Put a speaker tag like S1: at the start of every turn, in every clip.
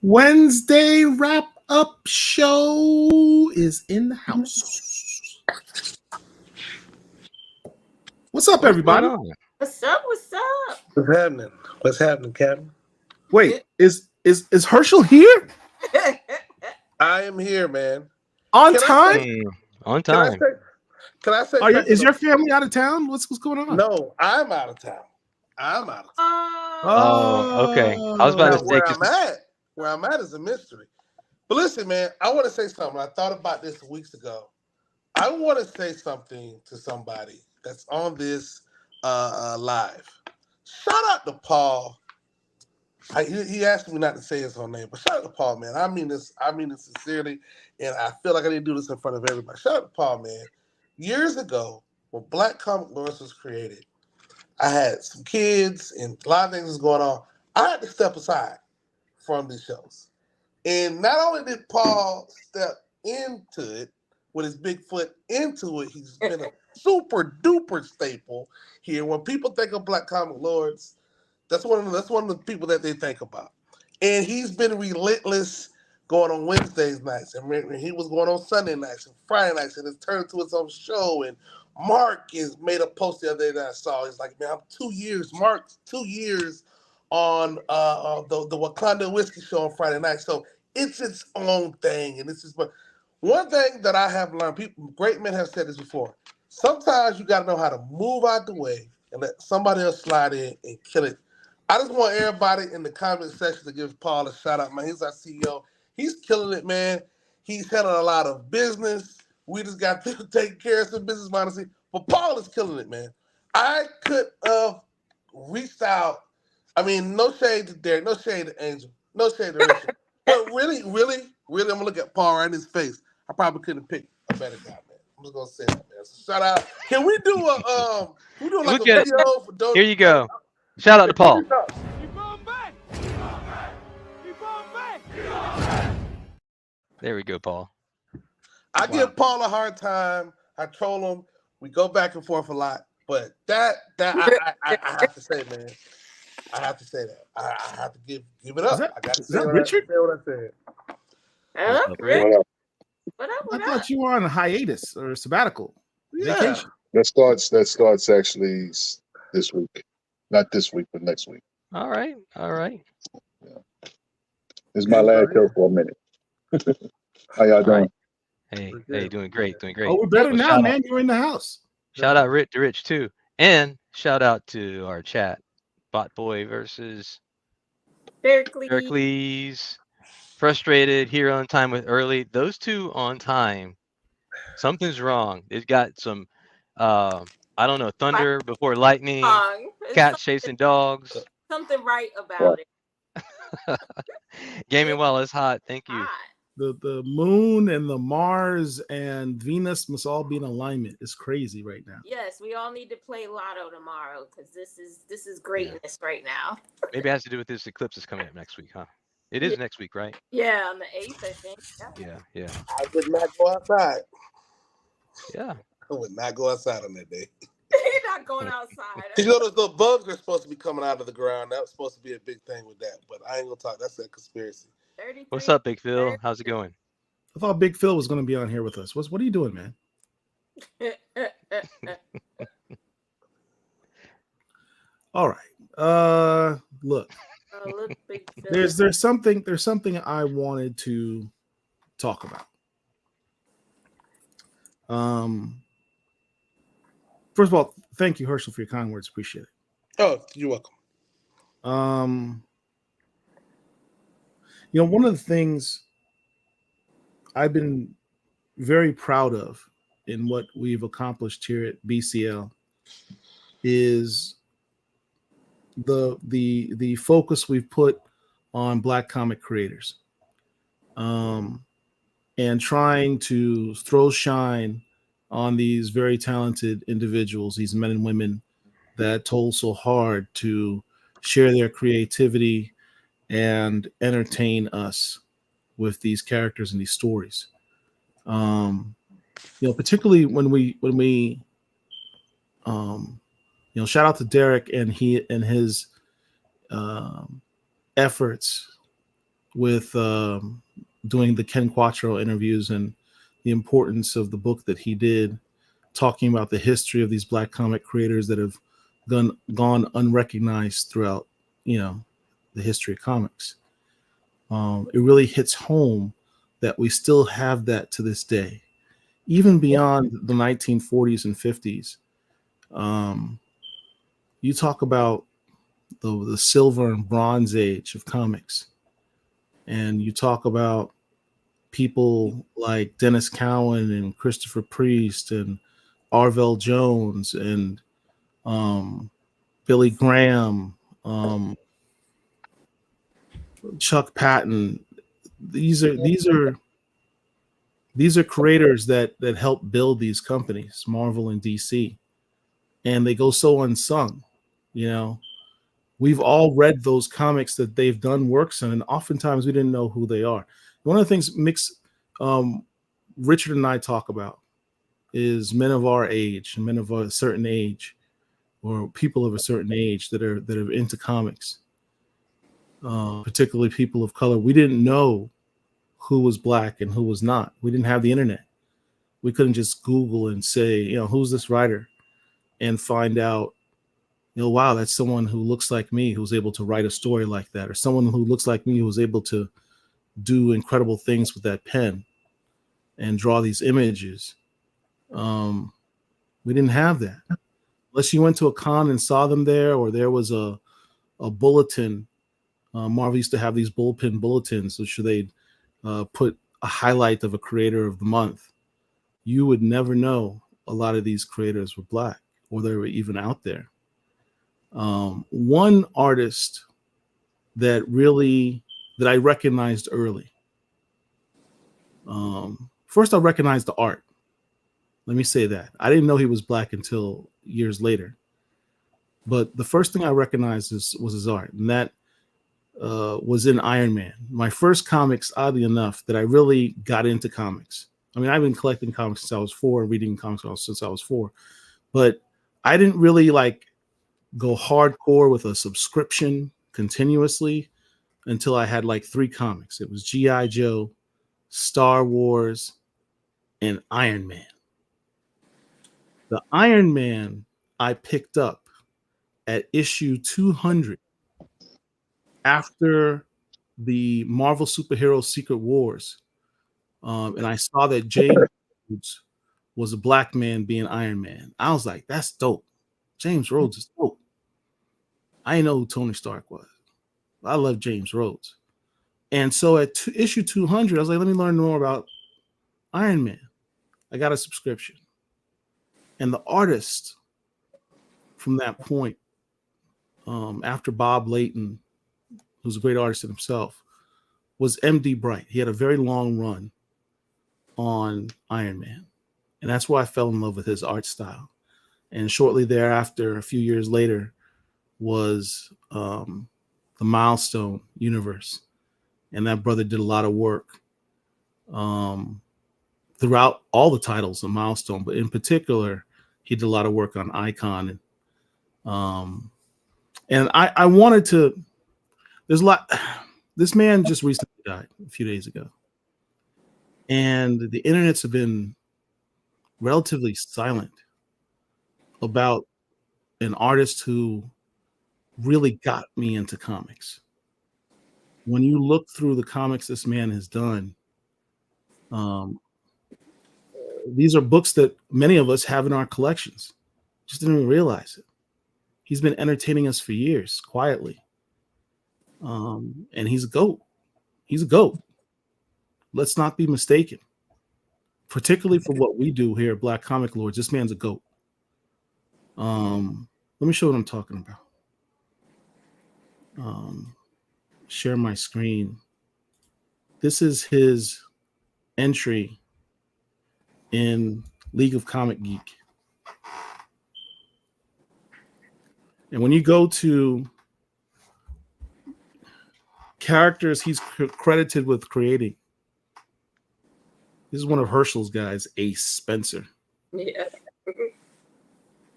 S1: Wednesday wrap up show is in the house. What's up, everybody?
S2: What's up? What's up?
S3: What's happening? What's happening, Captain?
S1: Wait, is Herschel here?
S3: I am here, man.
S1: On time?
S4: On time.
S3: Can I say?
S1: Is your family out of town? What's going on?
S3: No, I'm out of town.
S4: Oh, okay. I was about to say
S3: where I'm at is a mystery. But listen, man, I want to say something. I thought about this weeks ago. I want to say something to somebody that's on this live. Shout out to Paul. He asked me not to say his whole name, but shout out to Paul, man. I mean this sincerely, and I feel like I need to do this in front of everybody. Shout out to Paul, man. Years ago, when Black Comic Lords was created, I had some kids and a lot of things was going on. I had to step aside from these shows. And not only did Paul step into it with his big foot into it, he's been a super duper staple here. When people think of Black Comic Lords, that's one of the people that they think about. And he's been relentless going on Wednesdays nights, and he was going on Sunday nights and Friday nights, and it's turned into his own show. And Mark has made a post the other day that I saw. He's like, man, I'm 2 years. Mark's 2 years on the Wakanda Whiskey Show on Friday night. So it's its own thing. And this is one thing that I have learned. Great men have said this before. Sometimes you got to know how to move out the way and let somebody else slide in and kill it. I just want everybody in the comment section to give Paul a shout out, man. He's our CEO. He's killing it, man. He's handling a lot of business. We just got to take care of some business, honestly. But Paul is killing it, man. I could have reached out. I mean, no shade to Derek, no shade to Angel, no shade to Richard. But really, I'm going to look at Paul right in his face. I probably couldn't pick a better guy, man. I'm just going to say that, man. So shout out. Can we do a video for those?
S4: Here you go. Shout out to Paul.
S5: Keep on back. Keep on back. Keep on back. Keep on back.
S4: There we go, Paul.
S3: I give Paul a hard time. I troll him. We go back and forth a lot. But I have to say, man. I have to say that. I have to give it up. I got to say
S1: Richard?
S3: What I said.
S2: What up?
S1: I thought you were on a hiatus or a sabbatical.
S3: Yeah.
S1: Vacation.
S6: That starts actually this week. Not this week, but next week.
S4: All right.
S6: Yeah. This is my last show for a minute. How y'all doing?
S4: Hey, doing great.
S1: Oh, we're better now, man. You're in the house.
S4: Shout out to Rich too. And shout out to our chat. Bot Boy versus Berkeley's. Frustrated, here on time with early. Those two on time. Something's wrong. It's got some I don't know, thunder before lightning, cats chasing dogs.
S2: Something right about it.
S4: Gaming while it's hot. Thank you.
S1: The moon and the Mars and Venus must all be in alignment. It's crazy right now.
S2: Yes, we all need to play Lotto tomorrow because this is greatness right now.
S4: Maybe it has to do with this eclipse that's coming up next week, huh? It is next week, right?
S2: Yeah, on the 8th, I think.
S4: Yeah.
S3: I would not go outside.
S4: Yeah.
S3: I would not go outside on that day.
S2: You're not going outside.
S3: You know, those little bugs are supposed to be coming out of the ground. That was supposed to be a big thing with that, but I ain't gonna talk. That's a conspiracy.
S4: What's up, Big Phil? How's it going?
S1: I thought Big Phil was going to be on here with us. What are you doing, man? All right. Look.
S2: Look, Big Phil.
S1: There's something I wanted to talk about. First of all, thank you, Herschel, for your kind words. Appreciate it.
S3: Oh, you're welcome.
S1: One of the things I've been very proud of in what we've accomplished here at BCL is the focus we've put on Black comic creators, and trying to throw shine on these very talented individuals, these men and women that toil so hard to share their creativity and entertain us with these characters and these stories. Particularly when we shout out to Derek and his efforts with doing the Ken Quattro interviews and the importance of the book that he did, talking about the history of these Black comic creators that have gone unrecognized throughout, the history of comics. It really hits home that we still have that to this day, even beyond the 1940s and 50s. You talk about the silver and bronze age of comics, and you talk about people like Dennis Cowan and Christopher Priest and Arvell Jones and Billy Graham, Chuck Patton. These are creators that help build these companies, Marvel and DC, and they go so unsung. We've all read those comics that they've done works in, and oftentimes we didn't know who they are. One of the things Richard and I talk about is men of our age, men of a certain age, or people of a certain age that are into comics, particularly people of color. We didn't know who was Black and who was not. We didn't have the internet. We couldn't just Google and say, who's this writer, and find out, wow, that's someone who looks like me who's able to write a story like that, or someone who looks like me who's able to do incredible things with that pen and draw these images. We didn't have that. Unless you went to a con and saw them there, or there was a bulletin. Marvel used to have these bullpen bulletins, which they'd put a highlight of a creator of the month. You would never know a lot of these creators were Black, or they were even out there. One artist that I recognized early. First, I recognized the art. Let me say that. I didn't know he was Black until years later. But the first thing I recognized was his art, and that was in Iron Man. My first comics, oddly enough, that I really got into comics. I mean, I've been collecting comics since I was 4, reading comics since I was 4. But I didn't really go hardcore with a subscription continuously until I had 3 comics. It was G.I. Joe, Star Wars, and Iron Man. The Iron Man I picked up at issue 200 after the Marvel Superhero Secret Wars. And I saw that James Rhodes was a Black man being Iron Man. I was like, that's dope. James Rhodes is dope. I didn't know who Tony Stark was. I love James Rhodes. And so at issue 200, I was like, let me learn more about Iron Man. I got a subscription. And the artist from that point, after Bob Layton, who's a great artist in himself, was M.D. Bright. He had a very long run on Iron Man. And that's why I fell in love with his art style. And shortly thereafter, a few years later, was the Milestone universe. And that brother did a lot of work throughout all the titles of Milestone, but in particular, he did a lot of work on Icon. And I wanted to, there's a lot, this man just recently died a few days ago. And the internets have been relatively silent about an artist who really got me into comics. When you look through the comics this man has done, these are books that many of us have in our collections. Just didn't even realize it. He's been entertaining us for years, quietly. And he's a GOAT. He's a GOAT. Let's not be mistaken. Particularly for what we do here at Black Comic Lords, this man's a GOAT. Let me show what I'm talking about. Share my screen. This is his entry in League of Comic Geek. And when you go to characters he's credited with creating, this is one of Herschel's guys, Ace Spencer.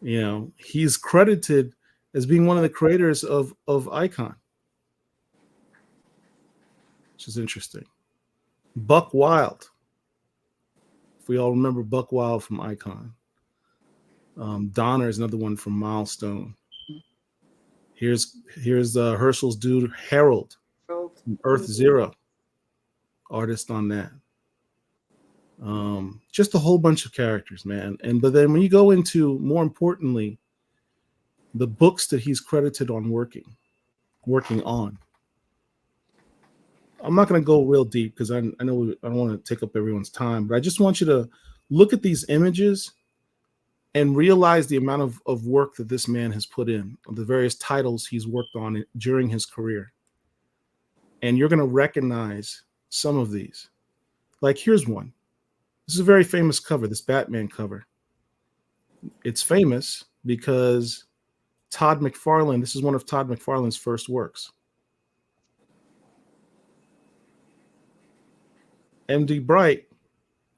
S2: Yeah.
S1: He's credited as being one of the creators of Icon. which is interesting. Buck Wild. If we all remember Buck Wild from Icon. Donner is another one from Milestone. Here's Herschel's dude, Harold, from Earth Zero, artist on that. Just a whole bunch of characters, man. But then when you go into, more importantly, the books that he's credited on working on. I'm not going to go real deep because I know I don't want to take up everyone's time, but I just want you to look at these images and realize the amount of work that this man has put in, the various titles he's worked on during his career. And you're going to recognize some of these. Like, here's one. This is a very famous cover, this Batman cover. It's famous because Todd McFarlane, this is one of Todd McFarlane's first works. M.D. Bright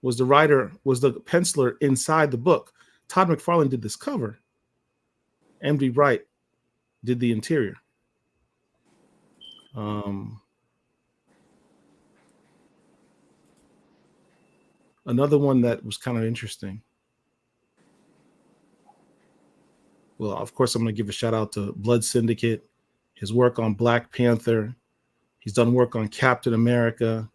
S1: was the writer, was the penciler inside the book. Todd McFarlane did this cover. M.D. Bright did the interior. Another one that was kind of interesting. Well, of course, I'm going to give a shout out to Blood Syndicate, his work on Black Panther. He's done work on Captain America.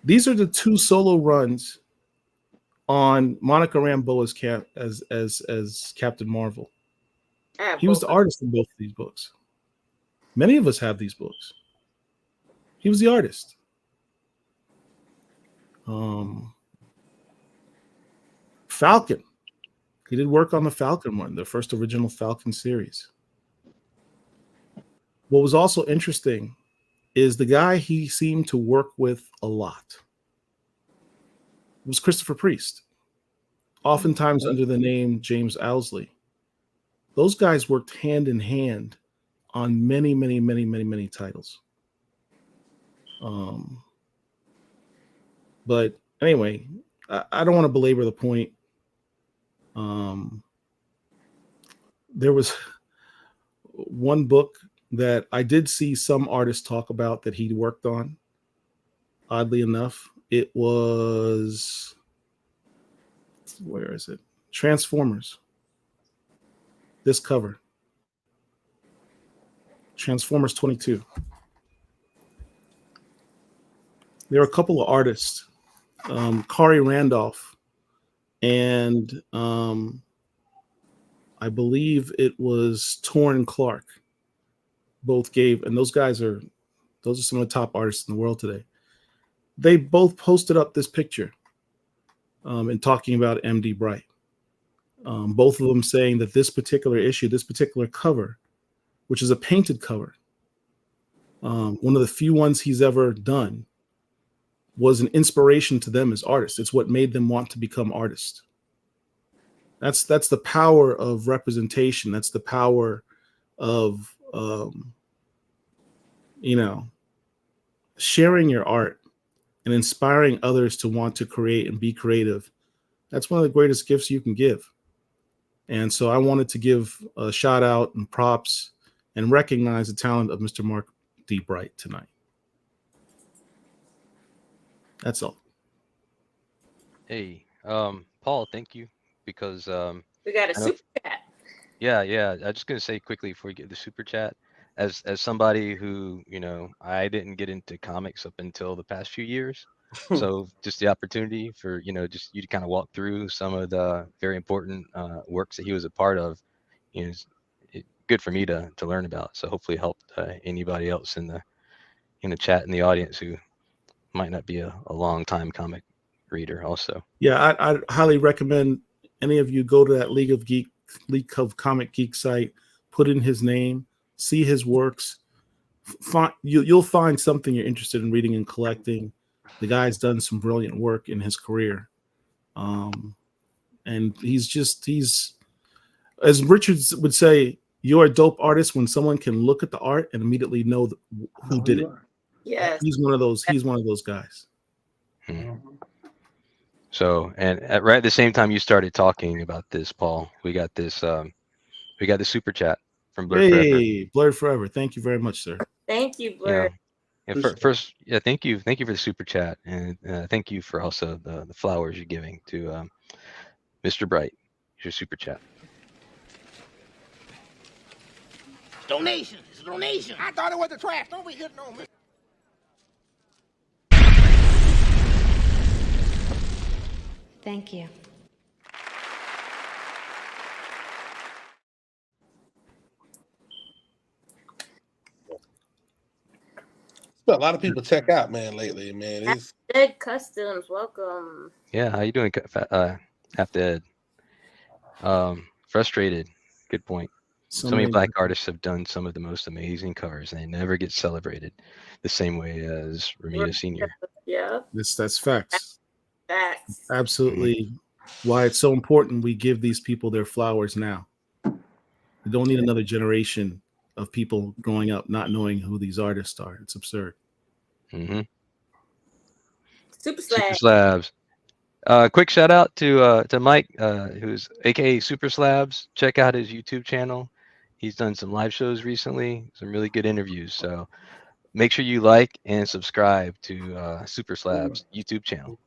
S1: These are the 2 solo runs on Monica Rambeau as Captain Marvel. He was the artist in both of these books. Many of us have these books. He was the artist. Falcon. He did work on the Falcon one, the first original Falcon series. What was also interesting is the guy he seemed to work with a lot was Christopher Priest, oftentimes under the name James Owsley. Those guys worked hand in hand on many, many, many, many, many titles. But anyway, I don't want to belabor the point. There was one book that I did see some artists talk about that he worked on. Oddly enough, it was, where is it? Transformers. This cover. Transformers 22. There are a couple of artists, Kari Randolph, and I believe it was Torrin Clark. Both gave, and those are some of the top artists in the world today. They both posted up this picture and talking about M.D. Bright. Both of them saying that this particular issue, this particular cover, which is a painted cover, one of the few ones he's ever done, was an inspiration to them as artists. It's what made them want to become artists. That's the power of representation. That's the power of sharing your art and inspiring others to want to create and be creative. That's one of the greatest gifts you can give. And so I wanted to give a shout out and props and recognize the talent of Mr. Mark D. Bright tonight. That's all.
S4: Hey, Paul, thank you, because
S2: we got a super chat.
S4: Yeah. I'm just gonna say quickly before we get the super chat, as somebody who, I didn't get into comics up until the past few years, so just the opportunity for just you to kind of walk through some of the very important works that he was a part of, it's good for me to learn about. So hopefully it helped anybody else in the chat in the audience who might not be a long time comic reader also.
S1: Yeah, I highly recommend any of you go to that League of Comic Geek site, put in his name, see his works. You'll find something you're interested in reading and collecting. The guy's done some brilliant work in his career. And he's, as Richard would say, you're a dope artist when someone can look at the art and immediately know who did it.
S2: Yes.
S1: He's one of those guys.
S4: So, and right at the same time you started talking about this, Paul, we got the super chat from Blurred Forever.
S1: Blurred Forever. Thank you very much, sir.
S2: Thank you,
S4: Yeah.
S2: Blur.
S4: First, yeah, thank you for the super chat, and thank you for also the flowers you're giving to Mr. Bright. Your super chat.
S5: Donation. It's a donation. I thought it was the trash. Don't be hitting on me.
S7: Thank you.
S3: A lot of people check out, man, lately, man. It's
S2: Dead Customs, welcome.
S4: Yeah, how you doing, Half Dead? Frustrated. Good point. So many black artists have done some of the most amazing covers, and they never get celebrated the same way as Ramita Sr.
S2: Yeah.
S1: That's facts.
S2: Facts.
S1: Absolutely. Why it's so important we give these people their flowers now. We don't need another generation of people growing up not knowing who these artists are. It's absurd.
S4: Mm-hmm.
S2: Super Slabs.
S4: Super Slabs. Quick shout out to Mike, who's aka Super Slabs. Check out his YouTube channel. He's done some live shows recently, some really good interviews. So make sure you like and subscribe to Super Slabs YouTube channel.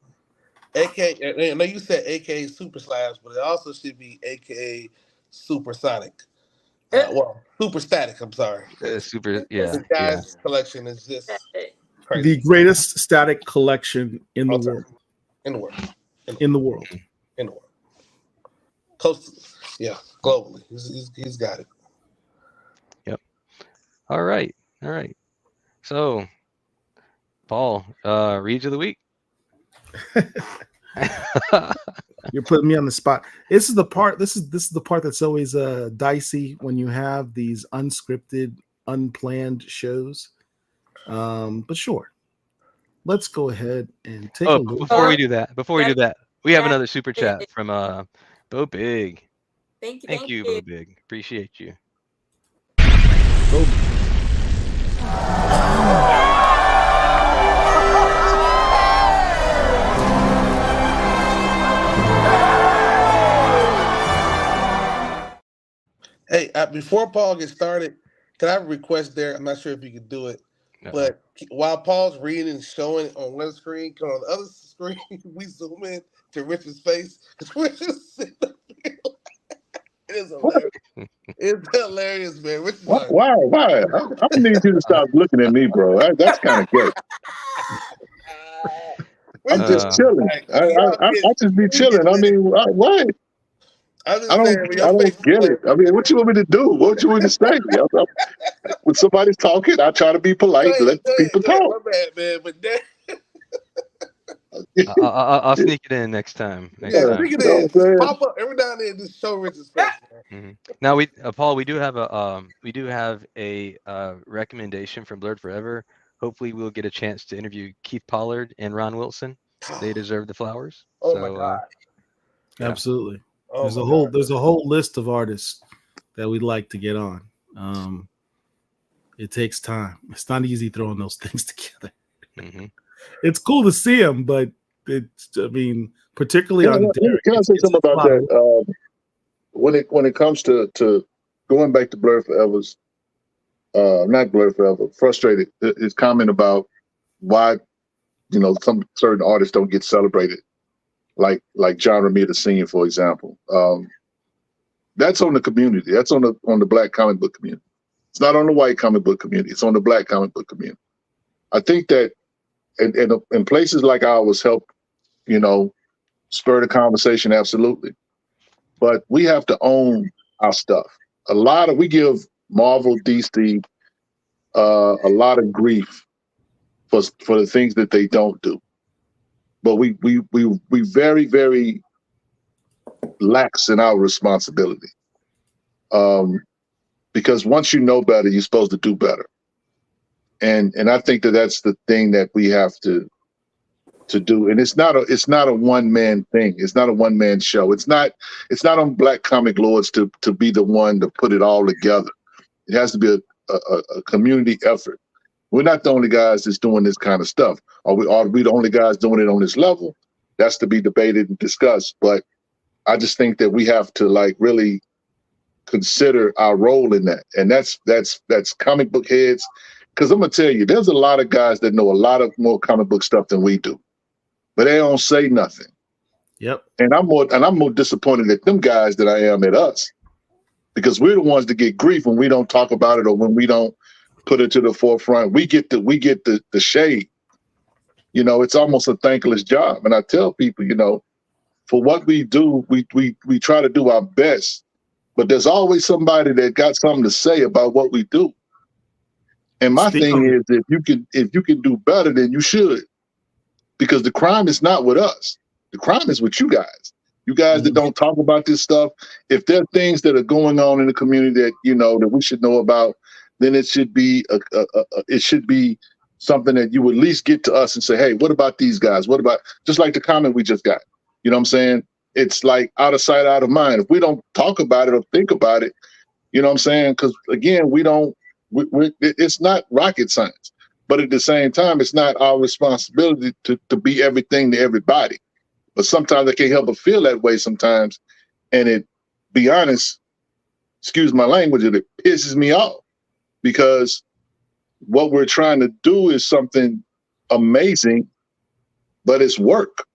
S3: AKA, I know you said AKA Super Slabs, but it also should be AKA Supersonic. Well, Super Static. I'm sorry.
S4: Super, yeah.
S3: This guy's collection is just
S1: The
S3: crazy.
S1: greatest static collection in the world.
S3: In the world.
S1: In the world.
S3: In the world. Close to, yeah, globally. He's got it.
S4: Yep. All right. So, Paul, reads of the week.
S1: You're putting me on the spot. This is the part. This is the part that's always dicey when you have these unscripted, unplanned shows. But sure, let's go ahead and take a look.
S4: Before we do that, we have another super chat from Bo Big.
S2: Thank you,
S4: Bo Big. Appreciate you.
S3: Hey, before Paul gets started, can I request there? I'm not sure if you can do it, but while Paul's reading and showing on one screen, on the other screen, we zoom in to Richard's face because Richard's sitting up here. It is hilarious. It's hilarious, man. Richard's
S6: why? I need you to stop looking at me, bro. That's kind of gay. I'm just chilling. I just be chilling. I mean, what? I don't get it. I mean, what you want me to do? What you want me to say? When somebody's talking, I try to be polite, let people talk.
S3: My bad, man, but
S4: I'll sneak it in next time.
S3: Sneak it in. Pop up every now and then. Just show Richard's face.
S4: Mm-hmm. Now Paul, we do have a recommendation from Blurred Forever. Hopefully, we'll get a chance to interview Keith Pollard and Ron Wilson. They deserve the flowers.
S3: Oh my God!
S1: Absolutely. There's a whole list of artists that we'd like to get on. It takes time. It's not easy throwing those things together.
S4: Mm-hmm.
S1: It's cool to see them, but particularly on Derek.
S6: Can I say something about that? When it comes to going back to Blur Forever's, not Blur Forever, Frustrated, his comment about why some certain artists don't get celebrated, like John Romita Sr., for example. That's on the community. That's on the Black comic book community. It's not on the white comic book community. It's on the Black comic book community. I think that in places like ours help, spur the conversation, absolutely. But we have to own our stuff. We give Marvel, DC, a lot of grief for the things that they don't do. But we very, very lax in our responsibility. Because once you know better, you're supposed to do better. And I think that's the thing that we have to do. And it's not a one-man thing. It's not a one-man show. It's not on Black Comic Lords to be the one to put it all together. It has to be a community effort. We're not the only guys that's doing this kind of stuff. Are we the only guys doing it on this level? That's to be debated and discussed. But I just think that we have to really consider our role in that. And that's comic book heads, because I'm gonna tell you, there's a lot of guys that know a lot of more comic book stuff than we do, but they don't say nothing.
S1: Yep.
S6: And I'm more disappointed at them guys than I am at us, because we're the ones that get grief when we don't talk about it or when we don't put it to the forefront. We get the shade. You know, it's almost a thankless job. And I tell people, you know, for what we do, we try to do our best, but there's always somebody that got something to say about what we do. And my thing is, if you can do better, then you should, because the crime is not with us. The crime is with you guys. You guys that don't talk about this stuff. If there are things that are going on in the community that, you know, that we should know about, then it should be it should be something that you would at least get to us and say, hey, what about these guys? What about, just like the comment we just got? You know what I'm saying? It's like out of sight, out of mind. If we don't talk about it or think about it, you know what I'm saying? Because again, it's not rocket science, but at the same time, it's not our responsibility to be everything to everybody. But sometimes I can't help but feel that way sometimes. And it, be honest, excuse my language, it pisses me off, because what we're trying to do is something amazing, but it's work.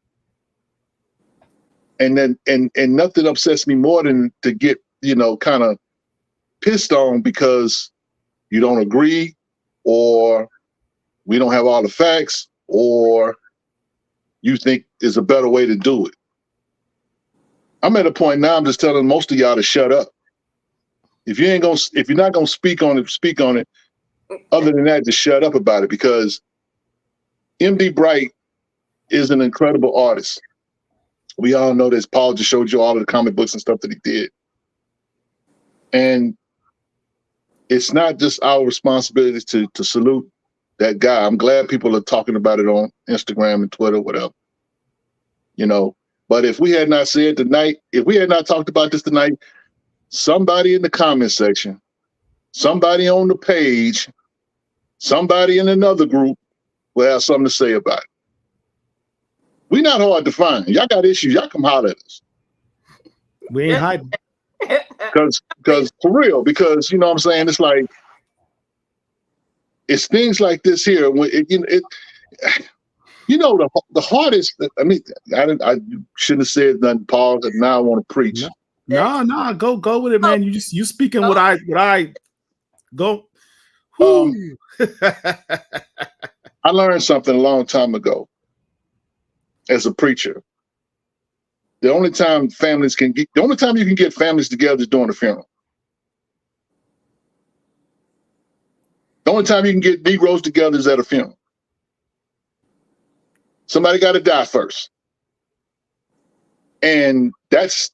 S6: And then, and nothing upsets me more than to get, you know, kind of pissed on because you don't agree, or we don't have all the facts, or you think there's a better way to do it. I'm at a point now, I'm just telling most of y'all to shut up. If you're not gonna speak on it, speak on it. Other than that, just shut up about it, because MD Bright is an incredible artist. We all know this. Paul just showed you all of the comic books and stuff that he did. And it's not just our responsibility to salute that guy. I'm glad people are talking about it on Instagram and Twitter, whatever. You know, but if we had not said tonight, if we had not talked about this tonight, somebody in the comment section, somebody on the page, somebody in another group will have something to say about it. We're not hard to find. Y'all got issues, y'all come holler at us.
S1: We ain't hiding.
S6: Because for real, because you know what I'm saying, it's like, it's things like this here. When you know, the hardest. I mean, I shouldn't have said nothing, Paul. But now I want to preach.
S1: No, go with it, man. You speaking what I go.
S6: I learned something a long time ago as a preacher. The only time you can get families together is during a funeral. The only time you can get Negroes together is at a funeral. Somebody got to die first. And that's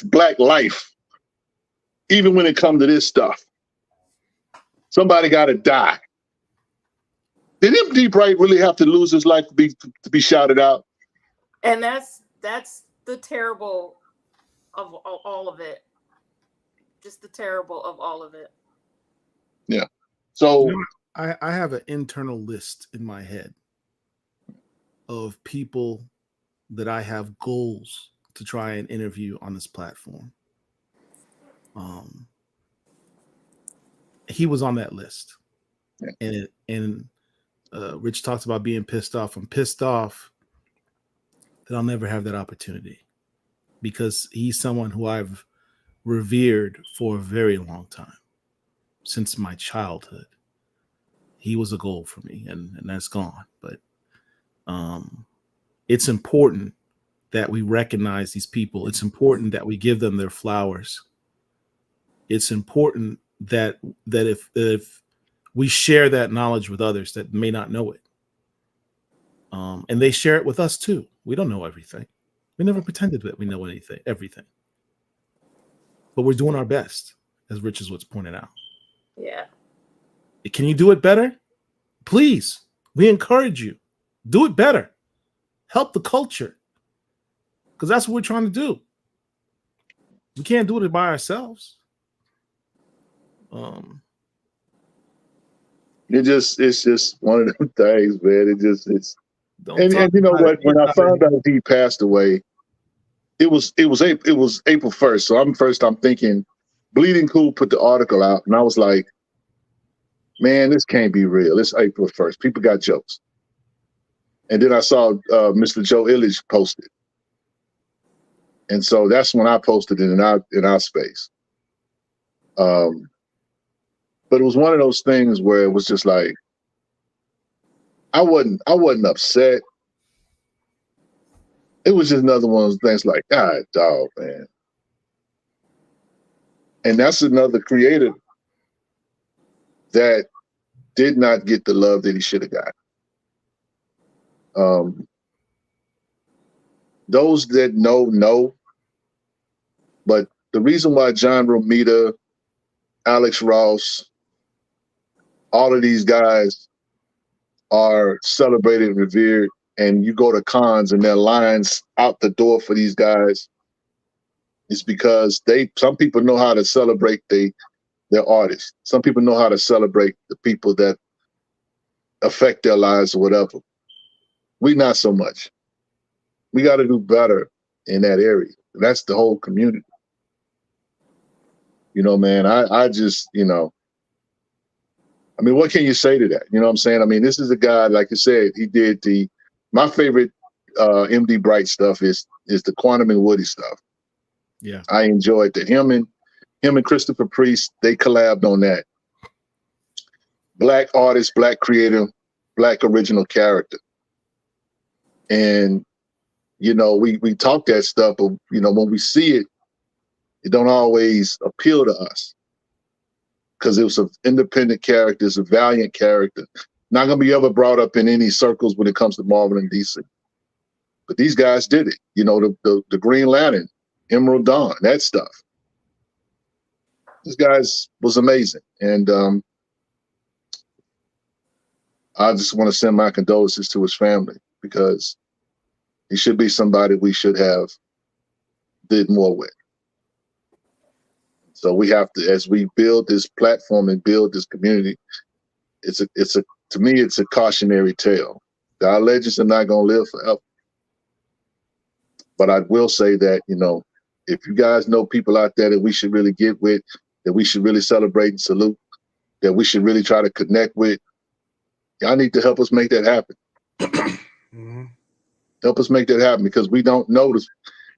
S6: Black life. Even when it comes to this stuff, somebody got to die. Did MD Bright really have to lose his life to be shouted out?
S2: And that's the terrible of all of it. Just the terrible of all of it.
S6: Yeah. So
S1: I have an internal list in my head of people that I have goals to try and interview on this platform. He was on that list. Yeah. And Rich talks about being pissed off. I'm pissed off that I'll never have that opportunity, because he's someone who I've revered for a very long time, since my childhood. He was a goal for me, and that's gone. But it's important that we recognize these people. It's important that we give them their flowers. It's important that if we share that knowledge with others that may not know it, and they share it with us too. We don't know everything. We never pretended that we know everything. But we're doing our best, as Rich is what's pointed out.
S2: Yeah.
S1: Can you do it better? Please, we encourage you. Do it better. Help the culture, because that's what we're trying to do. We can't do it by ourselves.
S6: It's just one of them things, man. And you know what? When I found out he passed away, it was April 1st. So I'm thinking, Bleeding Cool put the article out, and I was like, man, this can't be real. It's April 1st. People got jokes. And then I saw Mr. Joe Illich posted. And so that's when I posted it in our space. But it was one of those things where it was just like, I wasn't upset. It was just another one of those things like, God, dog, man. And that's another creator that did not get the love that he should have got. Those that know, but the reason why John Romita, Alex Ross, all of these guys are celebrated and revered, and you go to cons and there are lines out the door for these guys, is because some people know how to celebrate their artists. Some people know how to celebrate the people that affect their lives or whatever. We not so much. We got to do better in that area. And that's the whole community. You know, man, I just, you know, I mean, what can you say to that? You know what I'm saying? I mean, this is a guy, like you said, he did my favorite MD Bright stuff is the Quantum and Woody stuff.
S1: Yeah.
S6: I enjoyed that. Him and Christopher Priest, they collabed on that. Black artist, Black creator, Black original character. And, you know, we talk that stuff, but, you know, when we see it, it don't always appeal to us. Because it was an independent character, it's a valiant character. Not going to be ever brought up in any circles when it comes to Marvel and DC. But these guys did it. You know, the Green Lantern, Emerald Dawn, that stuff. This guy's was amazing. And I just want to send my condolences to his family, because he should be somebody we should have did more with. So we have to, as we build this platform and build this community, to me, it's a cautionary tale. Our legends are not going to live forever. But I will say that, you know, if you guys know people out there that we should really get with, that we should really celebrate and salute, that we should really try to connect with, y'all need to help us make that happen.
S3: Mm-hmm.
S6: Help us make that happen, because we don't notice.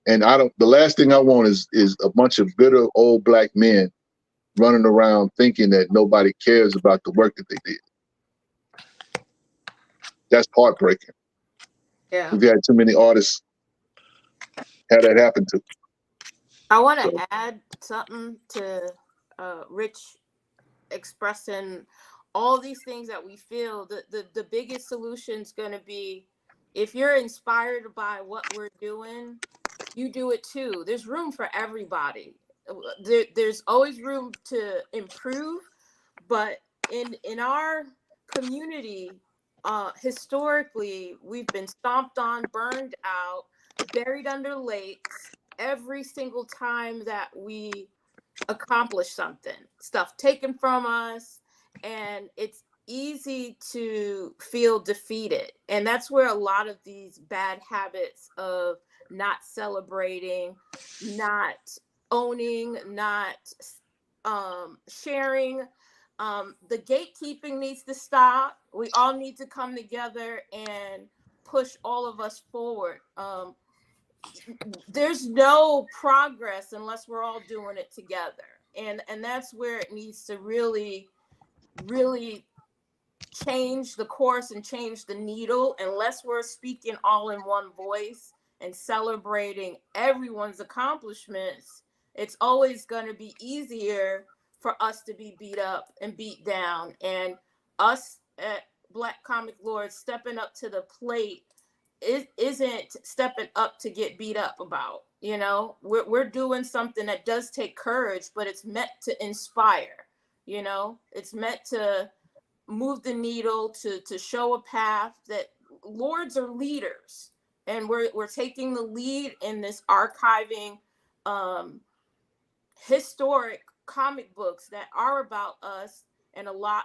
S6: And the last thing I want is a bunch of bitter old Black men running around thinking that nobody cares about the work that they did. That's heartbreaking.
S2: Yeah.
S6: We've had too many artists have that happen to.
S2: I want to add something to Rich expressing all these things that we feel. The biggest solution is going to be, if you're inspired by what we're doing, you do it too. There's room for everybody. There's always room to improve, but in our community, historically, we've been stomped on, burned out, buried under lakes every single time that we accomplish something. Stuff taken from us, and it's easy to feel defeated. And that's where a lot of these bad habits of not celebrating, not owning, not sharing, the gatekeeping needs to stop. We all need to come together and push all of us forward. There's no progress unless we're all doing it together, and that's where it needs to really change the course and change the needle. Unless we're speaking all in one voice and celebrating everyone's accomplishments, it's always going to be easier for us to be beat up and beat down. And us at Black Comic Lords stepping up to the plate, it isn't stepping up to get beat up about. You know, we're doing something that does take courage, but it's meant to inspire. You know, it's meant to move the needle, to show a path that lords are leaders, and we're taking the lead in this archiving historic comic books that are about us, and a lot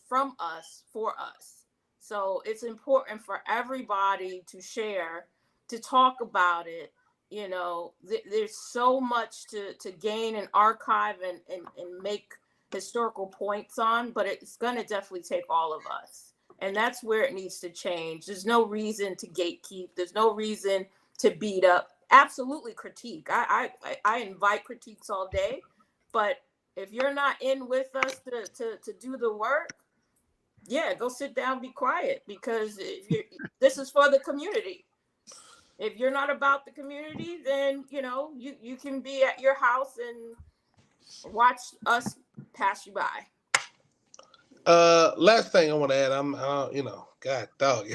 S2: from us for us. So it's important for everybody to share, to talk about it. You know, there's so much to gain and archive and make historical points on, but it's going to definitely take all of us. And that's where it needs to change. There's no reason to gatekeep. There's no reason to beat up. Absolutely critique. I invite critiques all day, but if you're not in with us to do the work, yeah, go sit down, be quiet, because this is for the community. If you're not about the community, then you can be at your house and watch us pass you by.
S3: Last thing I want to add, God dog.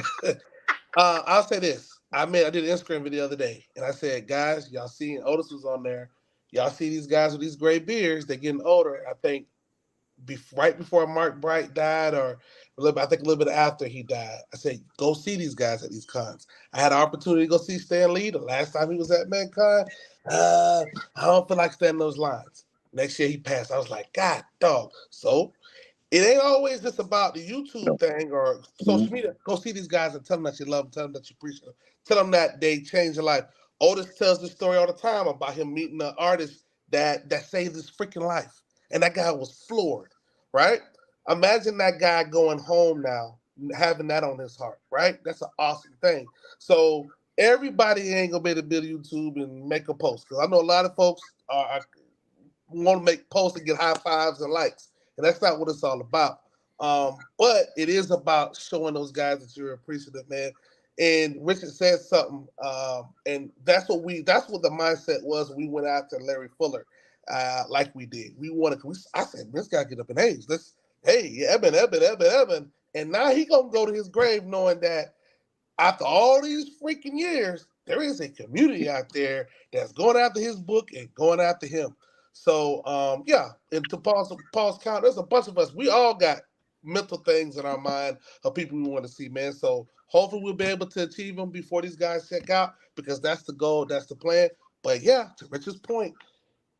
S3: I'll say this. I did an Instagram video the other day, and I said, guys, y'all see, Otis was on there. Y'all see these guys with these gray beards? They're getting older. I think right before Mark Bright died, or I think a little bit after he died. I said, go see these guys at these cons. I had an opportunity to go see Stan Lee the last time he was at ManCon. I don't feel like standing those lines. Next year he passed. I was like, God dog. So it ain't always just about the YouTube thing or social media. Go see these guys and tell them that you love them, tell them that you appreciate them, tell them that they changed your life. Otis tells the story all the time about him meeting an artist that saved his freaking life. And that guy was floored, right? Imagine that guy going home now, having that on his heart, right? That's an awesome thing. So everybody ain't going to be able to build YouTube and make a post. Because I know a lot of folks want to make posts and get high fives and likes. And that's not what it's all about. But it is about showing those guys that you're appreciative, man. And Richard said something, and that's what the mindset was when we went after Larry Fuller, like we did. I said, this guy get up in age. Eben. And now he gonna go to his grave knowing that after all these freaking years, there is a community out there that's going after his book and going after him. So, and to Paul's count, there's a bunch of us. We all got mental things in our mind of people we want to see, man. So hopefully we'll be able to achieve them before these guys check out, because that's the goal, that's the plan. But yeah, to Richard's point,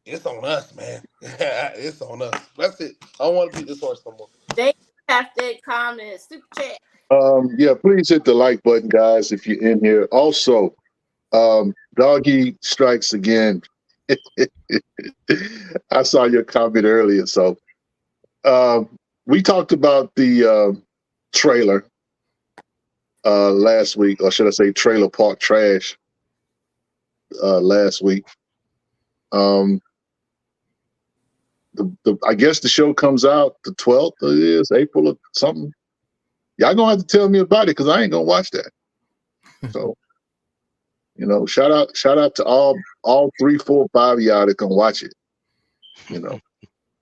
S3: it's on us, man. It's on us. That's it. I don't want to beat this horse no more.
S2: They have their comments, super chat.
S6: Yeah, please hit the like button, guys, if you're in here. Also, Doggy strikes again. I saw your comment earlier. So we talked about the trailer last week, or should I say trailer park trash last week. I guess the show comes out the 12th. It is April or something. Y'all gonna have to tell me about it, because I ain't gonna watch that. So, shout out to all 3, 4, 5 of y'all that can watch it.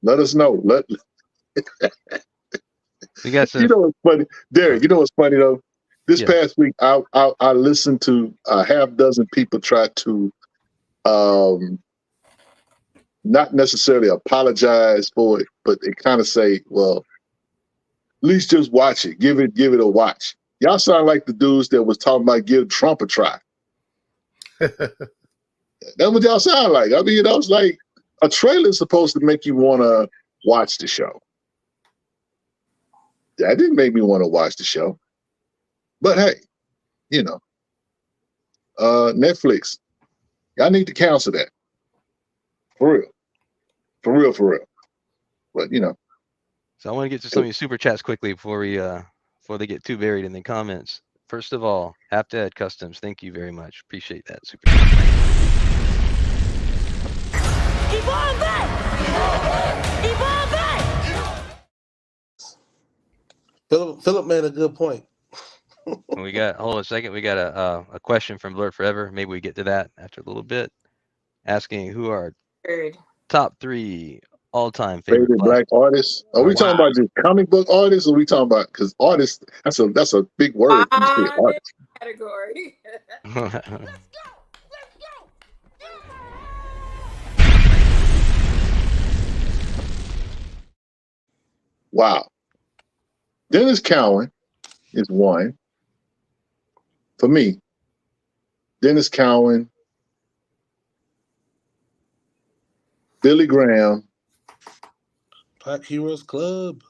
S6: Let us know.
S4: We got some.
S6: What's funny, Derek? You know what's funny though? This past week, I listened to a half dozen people try to, not necessarily apologize for it, but they kind of say, well, at least just watch it. Give it a watch. Y'all sound like the dudes that was talking about give Trump a try. That's what y'all sound like. I mean, it's like a trailer is supposed to make you want to watch the show. That didn't make me want to watch the show. But hey, Netflix, y'all need to cancel that. For real. But
S4: So I want to get to some of your super chats quickly before they get too buried in the comments. First of all, Aptad Customs, thank you very much. Appreciate that super chat.
S3: Philip made a good point.
S4: Hold on a second. We got a question from Blur Forever. Maybe we get to that after a little bit. Asking who are top 3 all-time favorite
S6: black artists. Are we talking about just comic book artists, or are we talking about, because artists, that's a big word when you say artist.
S2: Category.
S5: Let's go.
S6: Wow. Dennis Cowan is one. For me, Dennis Cowan, Billy Graham,
S3: Black Heroes Club.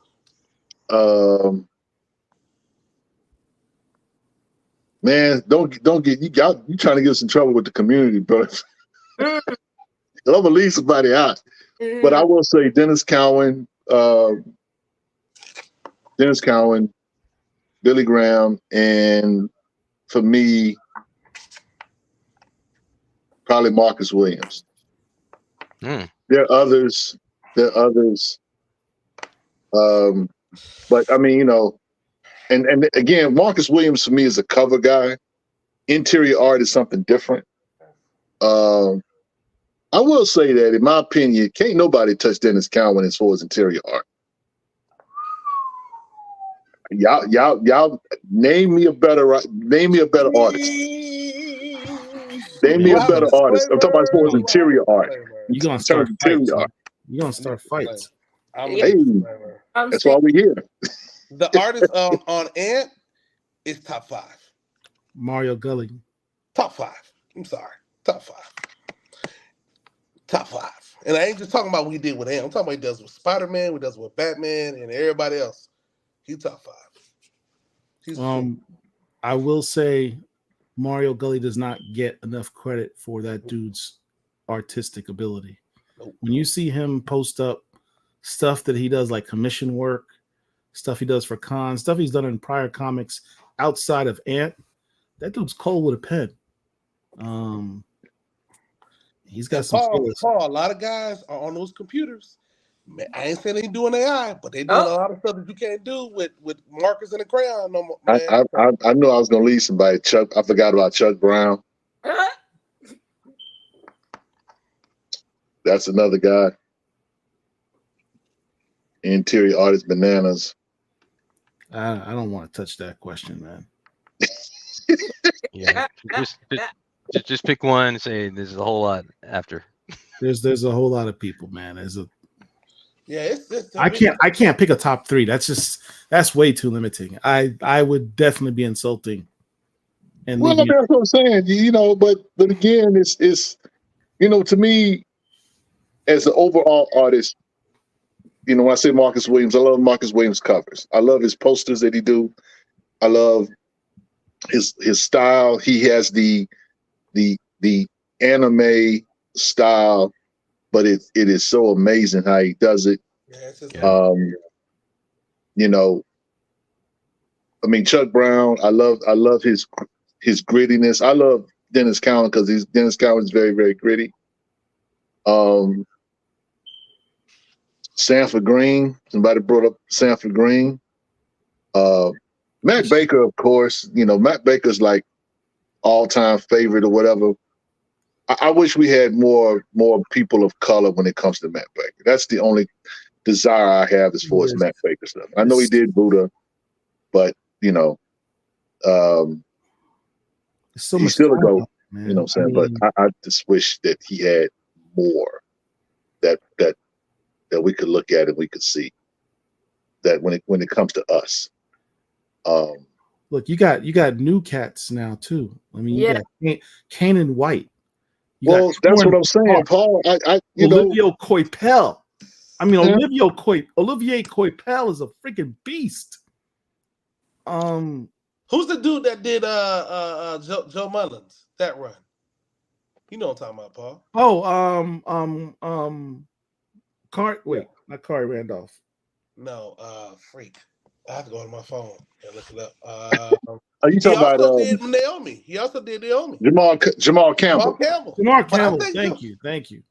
S6: Man, don't get you trying to get us in trouble with the community, bro. I'm gonna leave somebody out. But I will say Dennis Cowan, Dennis Cowan, Billy Graham, and for me, probably Marcus Williams.
S4: Mm.
S6: There are others. But I mean, and again, Marcus Williams for me is a cover guy. Interior art is something different. I will say that, in my opinion, can't nobody touch Dennis Cowan as far as interior art. Y'all, name me a better artist. Name me a better artist. I'm talking about as far as interior art.
S1: You're gonna
S6: In terms
S1: start
S6: of interior
S1: fights.
S6: art.
S1: You're gonna start fights.
S6: Hey, that's why we here.
S3: The artist on Ant is top 5.
S1: Mario Gully.
S3: Top 5. I'm sorry. Top 5. Top 5. And I ain't just talking about what he did with Ant. I'm talking about what he does with Spider-Man, what he does with Batman, and everybody else. He's top 5.
S1: I will say Mario Gully does not get enough credit for that dude's artistic ability.
S3: Nope.
S1: When you see him post up stuff that he does, like commission work, stuff he does for cons, stuff he's done in prior comics outside of Ant, that dude's cold with a pen. He's got some skills.
S3: Paul, a lot of guys are on those computers. Man, I ain't saying they ain't doing AI, but they doing a lot of stuff that you can't do with markers and a crayon no more. Man.
S6: I knew I was gonna leave somebody. Chuck, I forgot about Chuck Brown. That's another guy. Interior artist bananas.
S1: I don't want to touch that question, man.
S4: Yeah, just pick one and say there's a whole lot after.
S1: There's a whole lot of people, man.
S3: It's
S1: I can't pick a top 3. That's way too limiting. I would definitely be insulting. And
S6: well, that's what I'm saying. But again, it's to me, as an overall artist, when I say Marcus Williams, I love Marcus Williams covers. I love his posters that he do. I love his style. He has the anime style, but it is so amazing how he does it.
S4: Yeah.
S6: I mean, Chuck Brown, I love his grittiness. I love Dennis Cowan because Dennis Cowan is very, very gritty. Sanford Green, somebody brought up Sanford Green. Matt Baker, of course, Matt Baker's like all-time favorite or whatever. I wish we had more people of color when it comes to Matt Baker. That's the only desire I have as far as Matt Baker stuff. I know he did Buddha, but he's still a GOAT. You know what I'm saying? But I just wish that he had more that we could look at and we could see that when it comes to us.
S1: Look, you got new cats now too. I mean, you got Kanan White.
S6: That's what I'm saying, Paul.
S1: Olivia Coipel. Olivier Coipel is a freaking beast.
S3: Who's the dude that did Joe Mullins that run? You know what I'm talking about, Paul.
S1: Not Corey Randolph.
S3: No, freak. I have to go on my phone and look it up.
S6: Are you talking about
S3: did Naomi? He also did Naomi.
S6: Jamal Campbell.
S1: Jamal Campbell. Thank you.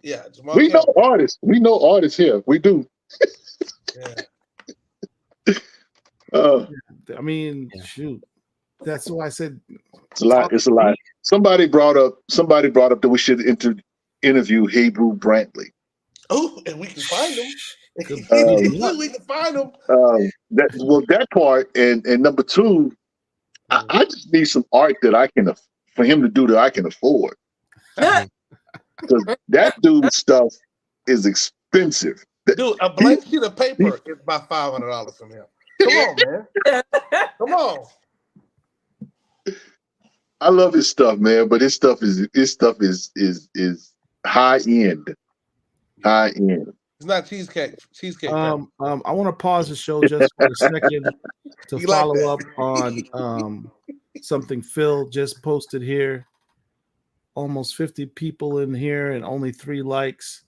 S3: Yeah, Jamal
S6: we
S3: Campbell.
S6: know artists. We know artists here. We do.
S1: Shoot. That's why I said
S6: it's a lot. It's a lot. Somebody brought up that we should interview Hebrew Brantley.
S3: Oh, and we can find him. We can find him.
S6: That part, and number 2, I just need some art for him to do that I can afford. Because that dude's stuff is expensive.
S3: Dude, a blank sheet of paper is about $500 from him. Come on, man. Come on.
S6: I love his stuff, man, but his stuff is high end. High end.
S3: It's not cheesecake.
S1: I want to pause the show just for a second to follow up on something Phil just posted here. Almost 50 people in here and only 3 likes.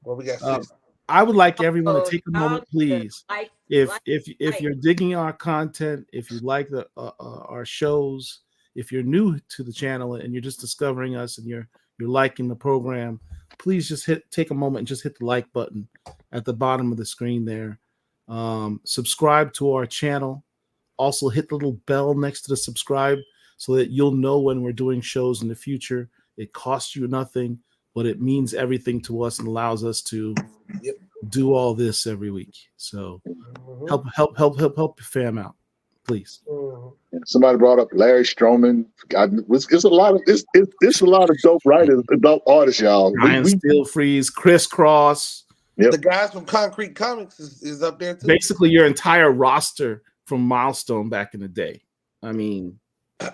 S3: Well, we got 6.
S1: I would like everyone to
S2: Oh,
S1: take a
S2: y'all
S1: moment,
S2: need to
S1: please.
S2: like,
S1: If you're digging our content, if you like the our shows, if you're new to the channel and you're just discovering us and you're liking the program, please just take a moment and just hit the like button at the bottom of the screen there. Subscribe to our channel. Also hit the little bell next to the subscribe so that you'll know when we're doing shows in the future. It costs you nothing, but it means everything to us and allows us to do all this every week. So help the fam out, please.
S6: Somebody brought up Larry Stroman. It's a lot of it's a lot of dope writers, dope artists, y'all.
S1: Ryan Steel Freeze, Crisscross.
S3: Yep. The guys from Concrete Comics is up there too.
S1: Basically, your entire roster from Milestone back in the day. I mean,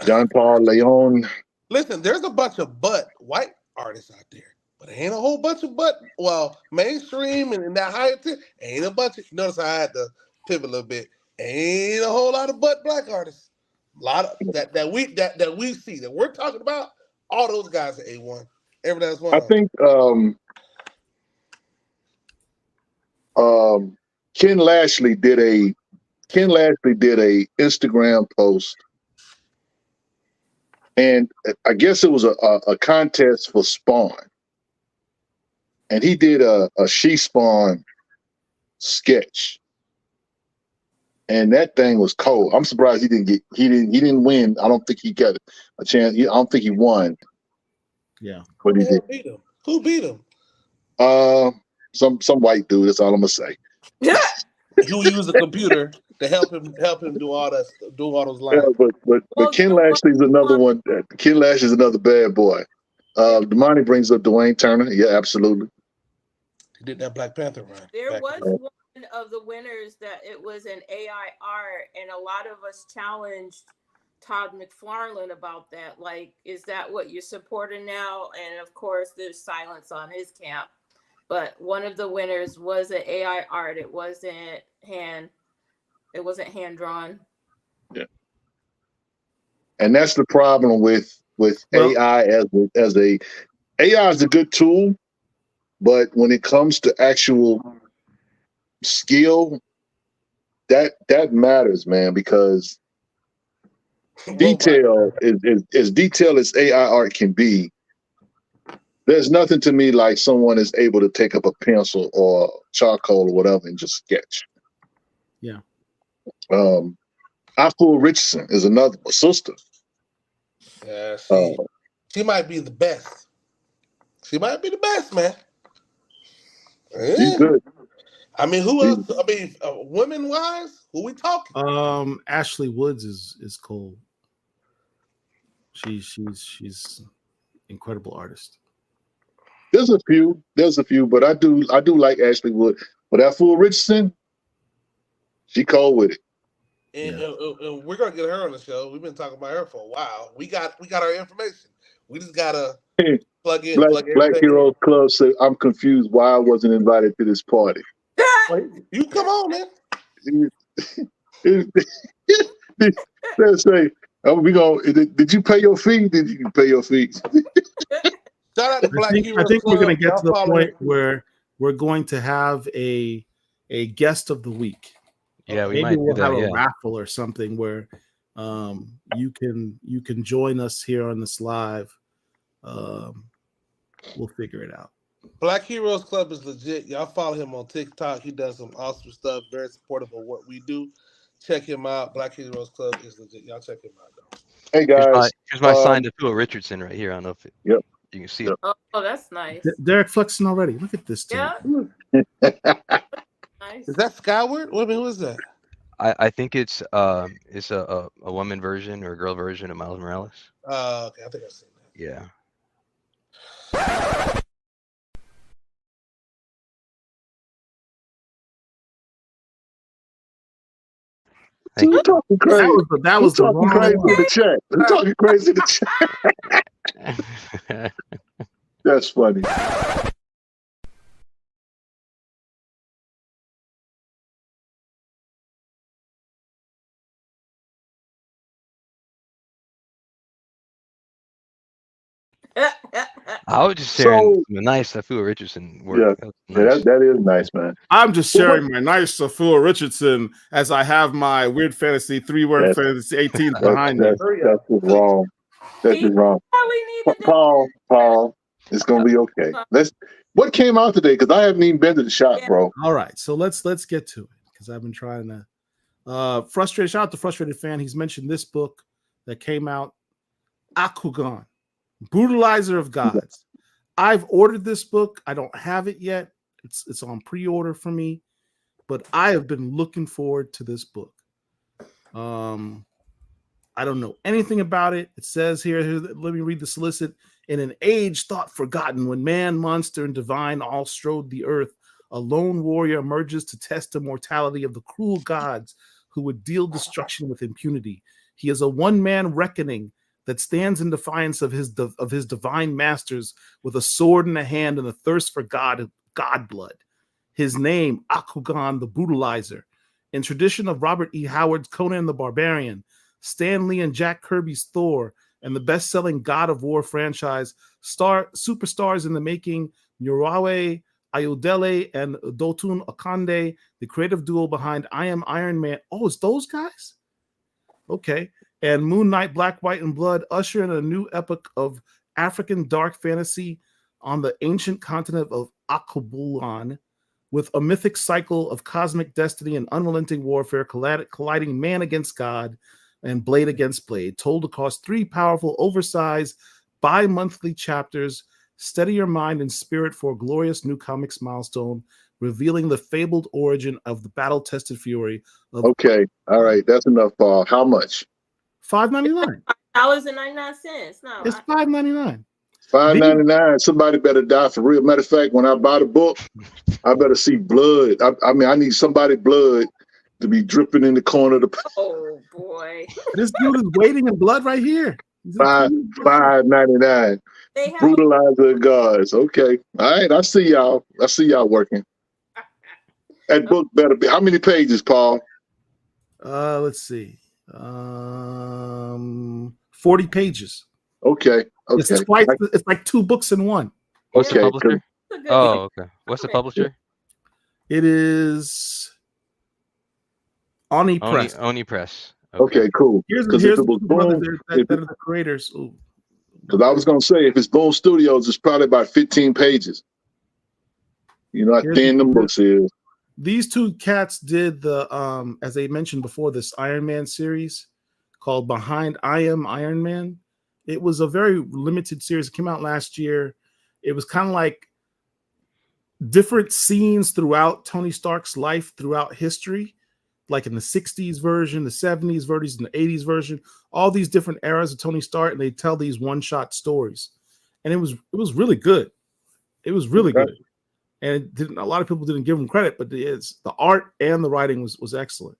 S6: John Paul Leon.
S3: Listen, there's a bunch of white artists out there, but ain't a whole bunch of mainstream and in that higher tier, ain't a bunch of. Notice I had to pivot a little bit. Ain't a whole lot of black artists. A lot of that we see that we're talking about. All those guys are A1. Every last one.
S6: I think Ken Lashley did a Instagram post, and I guess it was a contest for Spawn, and he did a She Spawn sketch, and that thing was cold. I'm surprised he didn't win. I don't think he got a chance. I don't think he won.
S1: Yeah,
S6: but he did.
S3: Beat him? Who beat him?
S6: Some white dude. That's all I'm gonna say.
S2: Yeah.
S3: Who used a computer to help him do all those lines.
S6: Yeah, but Ken Lashley's another one. Ken Lashley's another bad boy. Damani brings up Dwayne Turner. Yeah, absolutely.
S3: He did that Black Panther run.
S2: There was one of the winners that it was an AI art, and a lot of us challenged Todd McFarlane about that. Like, is that what you're supporting now? And of course, there's silence on his camp. But one of the winners was an AI art. It wasn't hand drawn.
S6: Yeah, and that's the problem with AI as a AI is a good tool, but when it comes to actual skill, that matters, man, because detail is as detailed as AI art can be. There's nothing to me like someone is able to take up a pencil or charcoal or whatever and just sketch.
S1: Yeah.
S3: Afua Richardson is another sister. Yeah, she might be the best. She might be the best, man. Yeah.
S6: She's good.
S3: I mean, who else? I mean, women wise, who we talking?
S1: Ashley Woods is cool. She's incredible artist.
S6: There's a few, but I do like Ashley Wood. But Afua Richardson, she cold with it.
S3: And we're gonna get her on the show. We've been talking about her for a while. We got our information. We just gotta plug in.
S6: Black Heroes Club said, "I'm confused why I wasn't invited to this party."
S3: You come on, man.
S6: Let's say, we go. Did you pay your fee? Did you pay your fee?
S3: Shout out to Black Heroes.
S1: I think we're going to get to the point where we're going to have a guest of the week.
S4: Yeah,
S1: maybe we'll have a raffle or something where you can join us here on this live. We'll figure it out.
S3: Black Heroes Club is legit. Y'all follow him on TikTok. He does some awesome stuff. Very supportive of what we do. Check him out. Black Heroes Club is legit. Y'all check him out, though.
S6: Hey guys,
S4: here's my sign to Phil Richardson right here. I don't know if you can see it.
S2: Oh, that's nice.
S1: Derek flexing already. Look at this dude.
S2: Yeah. Nice.
S3: Is that Skyward? Who is that?
S4: I think it's a woman version or a girl version of Miles Morales.
S3: Okay, I think I've seen that.
S4: Yeah.
S6: We're talking crazy.
S1: That was
S6: talking crazy in the chat. We're talking crazy in the chat. That's funny.
S4: I was just sharing
S6: So
S4: the nice Afua Richardson
S6: yeah,
S4: work. That was nice.
S6: that is nice, man.
S1: I'm just
S6: But what-
S1: sharing my nice Afua Richardson as I have my weird fantasy 3-word
S6: That's
S1: fantasy 18
S6: that's
S1: behind me.
S6: that's just wrong. That's
S2: He
S6: just wrong.
S2: probably need to
S6: Paul, it's gonna be okay. What came out today? Because I haven't even been to the shop,
S2: Yeah.
S6: bro.
S1: All right, so let's get to it because I've been trying to frustrated. Shout out to Frustrated Fan. He's mentioned this book that came out, Akugan, Brutalizer of Gods. I've ordered this book. I don't have it yet. It's on pre-order for me, but I have been looking forward to this book. I don't know anything about it. It says here, let me read the solicit. In an age thought forgotten, when man, monster, and divine all strode the earth, a lone warrior emerges to test the mortality of the cruel gods who would deal destruction with impunity. He is a one-man reckoning that stands in defiance of his divine masters with a sword in a hand and a thirst for God blood. His name, Akugan the Brutalizer. In tradition of Robert E. Howard's Conan the Barbarian, Stan Lee and Jack Kirby's Thor, and the best-selling God of War franchise, superstars in the making, Murawe Ayodele and Dotun Akande, the creative duo behind I Am Iron Man. Oh, it's those guys? Okay. And Moon Knight, Black, White, and Blood usher in a new epoch of African dark fantasy on the ancient continent of Akubulan, with a mythic cycle of cosmic destiny and unrelenting warfare colliding man against God and blade against blade, told across 3 powerful, oversized, bi-monthly chapters. Steady your mind and spirit for a glorious new comics milestone, revealing the fabled origin of the battle-tested fury of...
S6: Okay, all right, that's enough, Paul. How much?
S1: $5.99.
S2: $5.99. No,
S1: It's $5.99.
S6: $5.99. Somebody better die for real. Matter of fact, when I buy the book, I better see blood. I mean, I need somebody blood to be dripping in the corner of the...
S2: Oh boy.
S1: This dude is waiting in blood right here.
S6: $5.99. Brutalizer of gods. Okay. All right. I see y'all. Working. That book better be. How many pages, Paul?
S1: Let's see. 40 pages.
S6: Okay.
S1: It's like 2 books in one.
S4: What's the publisher? Oh, okay. What's the publisher?
S1: It is Oni Press.
S4: Oni Press.
S6: Okay, cool.
S1: Here's the brothers that are the creators.
S6: Because I was going to say, if it's Boom Studios, it's probably about 15 pages. You know how thin the books is.
S1: These 2 cats did the, as they mentioned before, this Iron Man series called Behind I Am Iron Man. It was a very limited series. It came out last year. It was kind of like different scenes throughout Tony Stark's life, throughout history, like in the 60s version, the 70s version, the 80s version, all these different eras of Tony Stark, and they tell these one-shot stories. And it was really good. It was really good. And a lot of people didn't give him credit, but the art and the writing was excellent.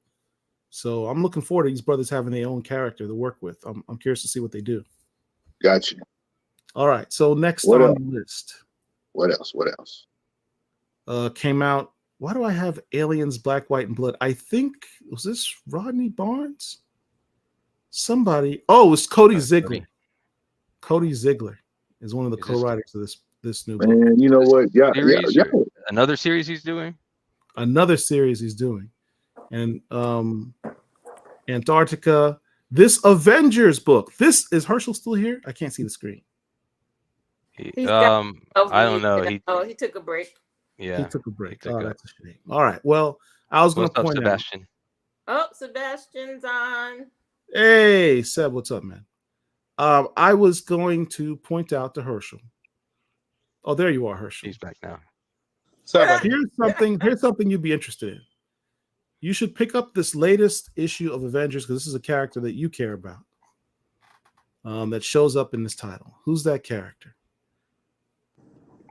S1: So I'm looking forward to these brothers having their own character to work with. I'm curious to see what they do.
S6: Gotcha.
S1: All right. So next on the list.
S6: What else?
S1: Came out. Why do I have Aliens, Black, White, and Blood? I think, was this Rodney Barnes? Somebody. Oh, it's Cody Ziegler. Cody Ziegler is one of the co-writers of this new book.
S6: And you know what? Yeah.
S4: Another series he's doing?
S1: Another series he's doing. And Antarctica. This Avengers book. Is Herschel still here? I can't see the screen.
S4: I don't know.
S2: He took a break.
S1: Yeah. He took a break. That's a shame. All right. Well, I was going to point
S4: Sebastian?
S2: Oh, Sebastian's on.
S1: Hey, Seb, what's up, man? I was going to point out to Herschel. Oh, there you are, Herschel.
S4: He's back now.
S1: Here's something you'd be interested in. You should pick up this latest issue of Avengers because this is a character that you care about. That shows up in this title. Who's that character?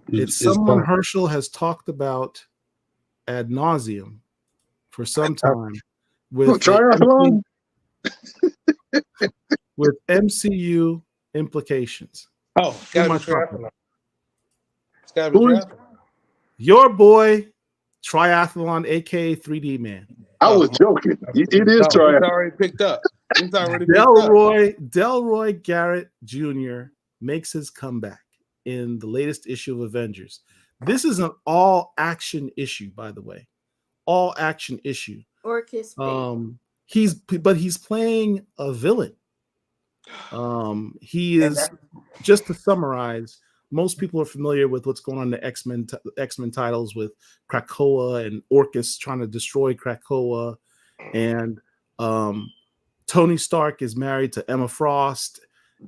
S1: It's someone Herschel has talked about ad nauseum for some time with MCU implications.
S3: Oh, it's gotta be triathlon.
S1: Your boy, Triathlon, aka 3D Man.
S6: I was joking. It is triathlon.
S3: It's already picked up.
S1: Delroy Garrett Jr. makes his comeback in the latest issue of Avengers. This is an all action issue, by the way, all action issue.
S2: Orcus baby.
S1: He's playing a villain. He is, just to summarize, most people are familiar with what's going on in the X-Men titles with Krakoa and Orcus trying to destroy Krakoa, and Tony Stark is married to Emma Frost,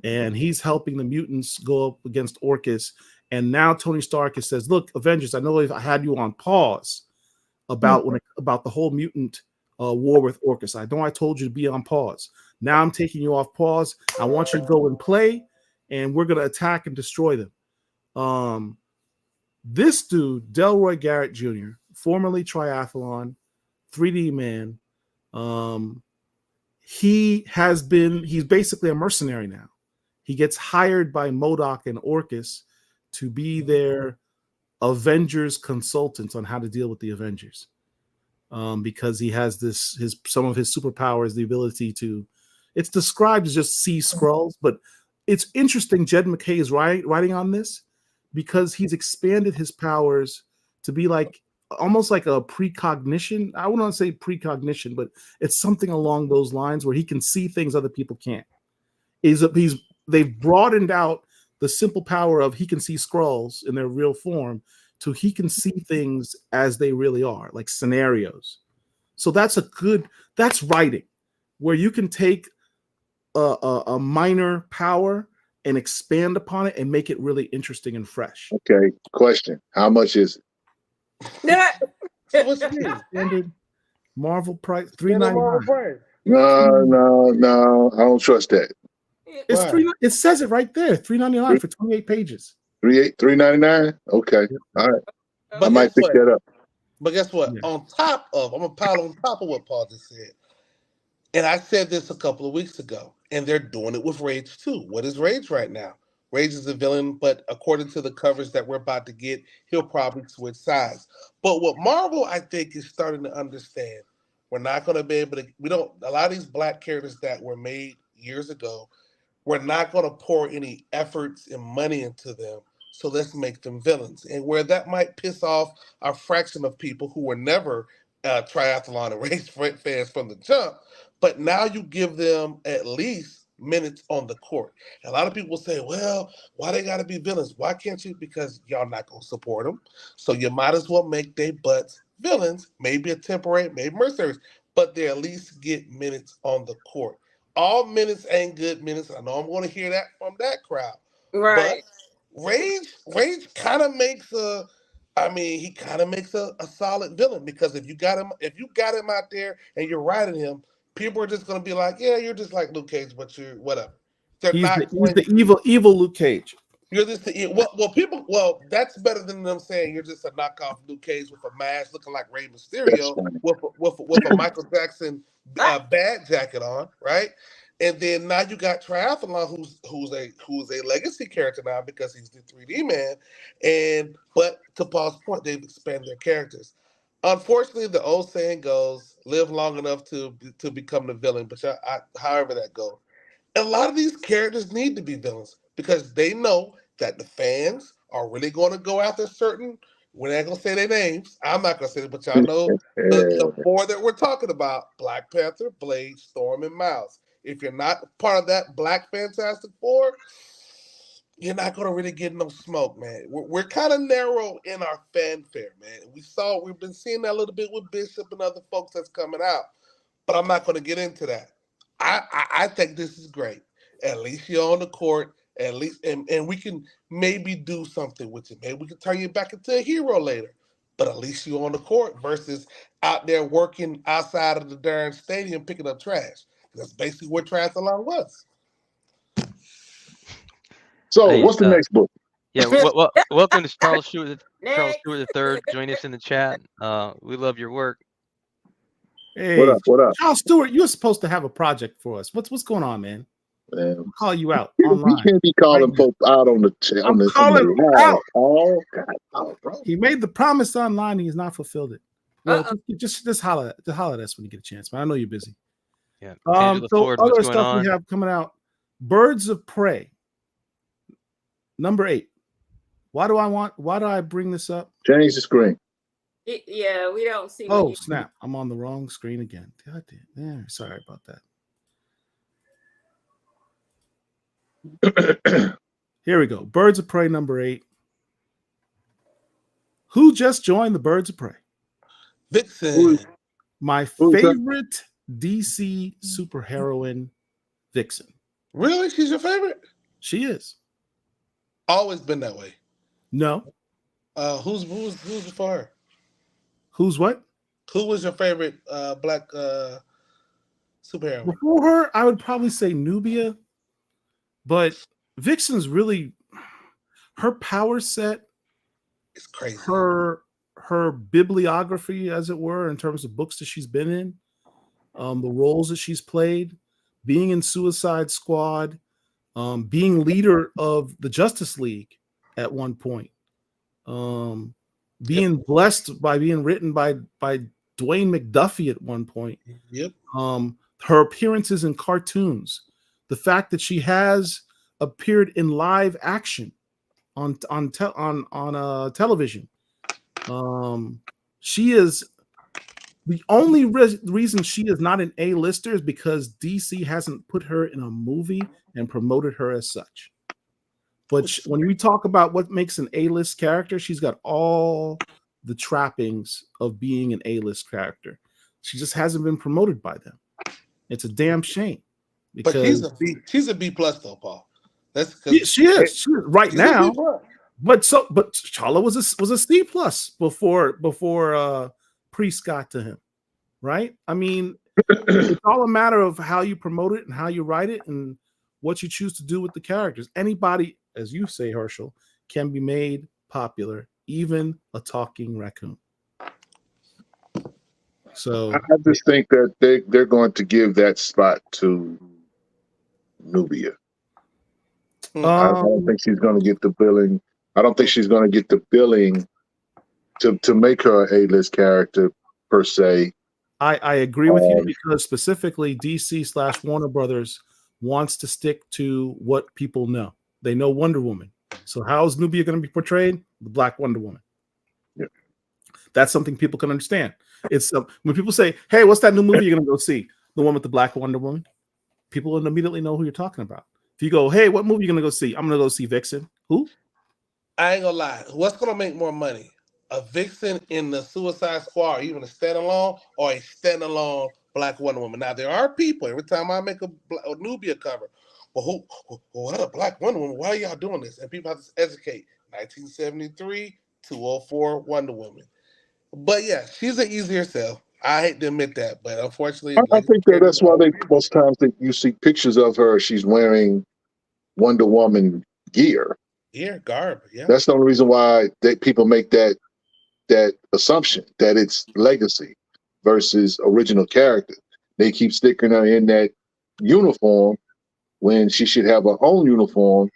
S1: and he's helping the mutants go up against Orcus. And now Tony Stark says, "Look, Avengers, I know I had you on pause about about the whole mutant war with Orcus. I know I told you to be on pause. Now I'm taking you off pause. I want you to go and play, and we're going to attack and destroy them." This dude, Delroy Garrett Jr., formerly Triathlon, 3D Man, he's basically a mercenary now. He gets hired by MODOK and Orcus to be their Avengers consultant on how to deal with the Avengers. Because he has some of his superpowers, the ability to, it's described as just see Skrulls, but it's interesting. Jed McKay is writing on this because he's expanded his powers to be like almost like a precognition. I wouldn't want to say precognition, but it's something along those lines where he can see things other people can't. They've broadened out the simple power of he can see Skrulls in their real form to he can see things as they really are, like scenarios. So that's writing, where you can take a minor power and expand upon it and make it really interesting and fresh.
S6: Okay, question. How much is it?
S3: What's it?
S1: Standard Marvel price, $3.99.
S6: No, I don't trust that.
S1: It's it says it right there, $3.99 for 28 pages.
S6: $3.99? Okay. All right.
S3: But
S6: I might pick that up.
S3: But guess what? Yeah. I'm gonna pile on top of what Paul just said. And I said this a couple of weeks ago, and they're doing it with Rage too. What is Rage right now? Rage is a villain, but according to the covers that we're about to get, he'll probably switch sides. But what Marvel, I think, is starting to understand, we're not going to be able to, a lot of these black characters that were made years ago, we're not going to pour any efforts and money into them. So let's make them villains. And where that might piss off a fraction of people who were never triathlon and race fans from the jump, but now you give them at least minutes on the court. And a lot of people say, well, why they got to be villains? Why can't you? Because y'all not going to support them. So you might as well make their butts villains, maybe a temporary, maybe mercenaries, but they at least get minutes on the court. All minutes ain't good minutes. I know I'm going to hear that from that crowd.
S2: Right.
S3: But Rage kind of makes a solid villain, because if you got him out there and you're riding him, people are just going to be like, yeah, you're just like Luke Cage, but you're whatever.
S1: He's the evil Luke Cage.
S3: You're just that's better than them saying you're just a knockoff Luke Cage with a mask looking like Rey Mysterio with a Michael Jackson bad jacket on, right? And then now you got Triathlon, who's a legacy character now because he's the 3D man. But to Paul's point, they've expanded their characters. Unfortunately, the old saying goes, live long enough to become the villain, but however that goes. A lot of these characters need to be villains because they know that the fans are really going to go after certain, we're not going to say their names. I'm not going to say it, but y'all know the four that we're talking about: Black Panther, Blade, Storm, and Miles. If you're not part of that Black Fantastic Four, you're not going to really get no smoke, man. We're kind of narrow in our fanfare, man. We've been seeing that a little bit with Bishop and other folks that's coming out, but I'm not going to get into that. I think this is great. At least you're on the court, at least, and we can maybe do something with you. Maybe we can turn you back into a hero later, but at least you're on the court versus out there working outside of the darn stadium picking up trash. That's basically what triathlon was.
S6: So, what's the next book?
S4: Yeah, welcome to Charles Stewart III. Join us in the chat. We love your work.
S1: Hey, what up? Charles Stewart, you're supposed to have a project for us. What's going on, man? I'll call you out online.
S6: We can't be calling folks out on the
S1: out.
S6: Oh, God, bro.
S1: He made the promise online. He's not fulfilled it. Well, just holler at us when you get a chance, man. I know you're busy.
S4: Yeah.
S1: So other stuff we have coming out: Birds of Prey. Number 8. Why do I bring this up?
S6: Change the screen.
S2: Yeah, we don't see.
S1: Oh, snap. I'm on the wrong screen again. God damn. Yeah, sorry about that. Here we go. Birds of Prey number 8. Who just joined the Birds of Prey?
S3: Vixen.
S1: My favorite DC superheroine, Vixen.
S3: Really? She's your favorite?
S1: She is.
S3: Always been that way.
S1: No.
S3: Who's before her?
S1: Who's what?
S3: Who was your favorite black superhero?
S1: Before her, I would probably say Nubia. But Vixen's really, her power set,
S3: it's crazy.
S1: Her bibliography, as it were, in terms of books that she's been in, the roles that she's played, being in Suicide Squad, being leader of the Justice League at one point, being blessed by being written by Dwayne McDuffie at one point.
S3: Yep.
S1: Her appearances in cartoons, the fact that she has appeared in live action on television. She is the only reason she is not an A-lister is because DC hasn't put her in a movie and promoted her as such. But when we talk about what makes an A-list character, she's got all the trappings of being an A-list character. She just hasn't been promoted by them. It's a damn shame.
S3: But she's a B plus though, Paul. That's
S1: she is right now. But T'Challa was a C plus before Priest got to him, right? I mean, it's all a matter of how you promote it and how you write it and what you choose to do with the characters. Anybody, as you say, Herschel, can be made popular, even a talking raccoon. So
S6: I just think that they're going to give that spot to Nubia. I don't think she's going to get the billing. I don't think she's going to get the billing to make her an A-list character per se.
S1: I agree with you because specifically DC / Warner Brothers wants to stick to what people know. They know Wonder Woman. So how is Nubia going to be portrayed? The Black Wonder Woman.
S6: Yeah.
S1: That's something people can understand. It's when people say, "Hey, what's that new movie you're going to go see?" The one with the Black Wonder Woman. People will immediately know who you're talking about. If you go, "Hey, what movie are you going to go see?" I'm going to go see Vixen. Who?
S3: I ain't gonna lie. What's gonna make more money? A Vixen in the Suicide Squad, or even a standalone, or a standalone Black Wonder Woman? Now there are people. Every time I make a Nubia cover, well, what a Black Wonder Woman? Why are y'all doing this? And people have to educate. 1973, 204 Wonder Woman. But yeah, she's an easier sell. I hate to admit that, but unfortunately,
S6: I think that's why most times you see pictures of her. She's wearing Wonder Woman gear.
S3: Garb. Yeah,
S6: that's the only reason why people make that assumption that it's legacy versus original character. They keep sticking her in that uniform when she should have her own uniform.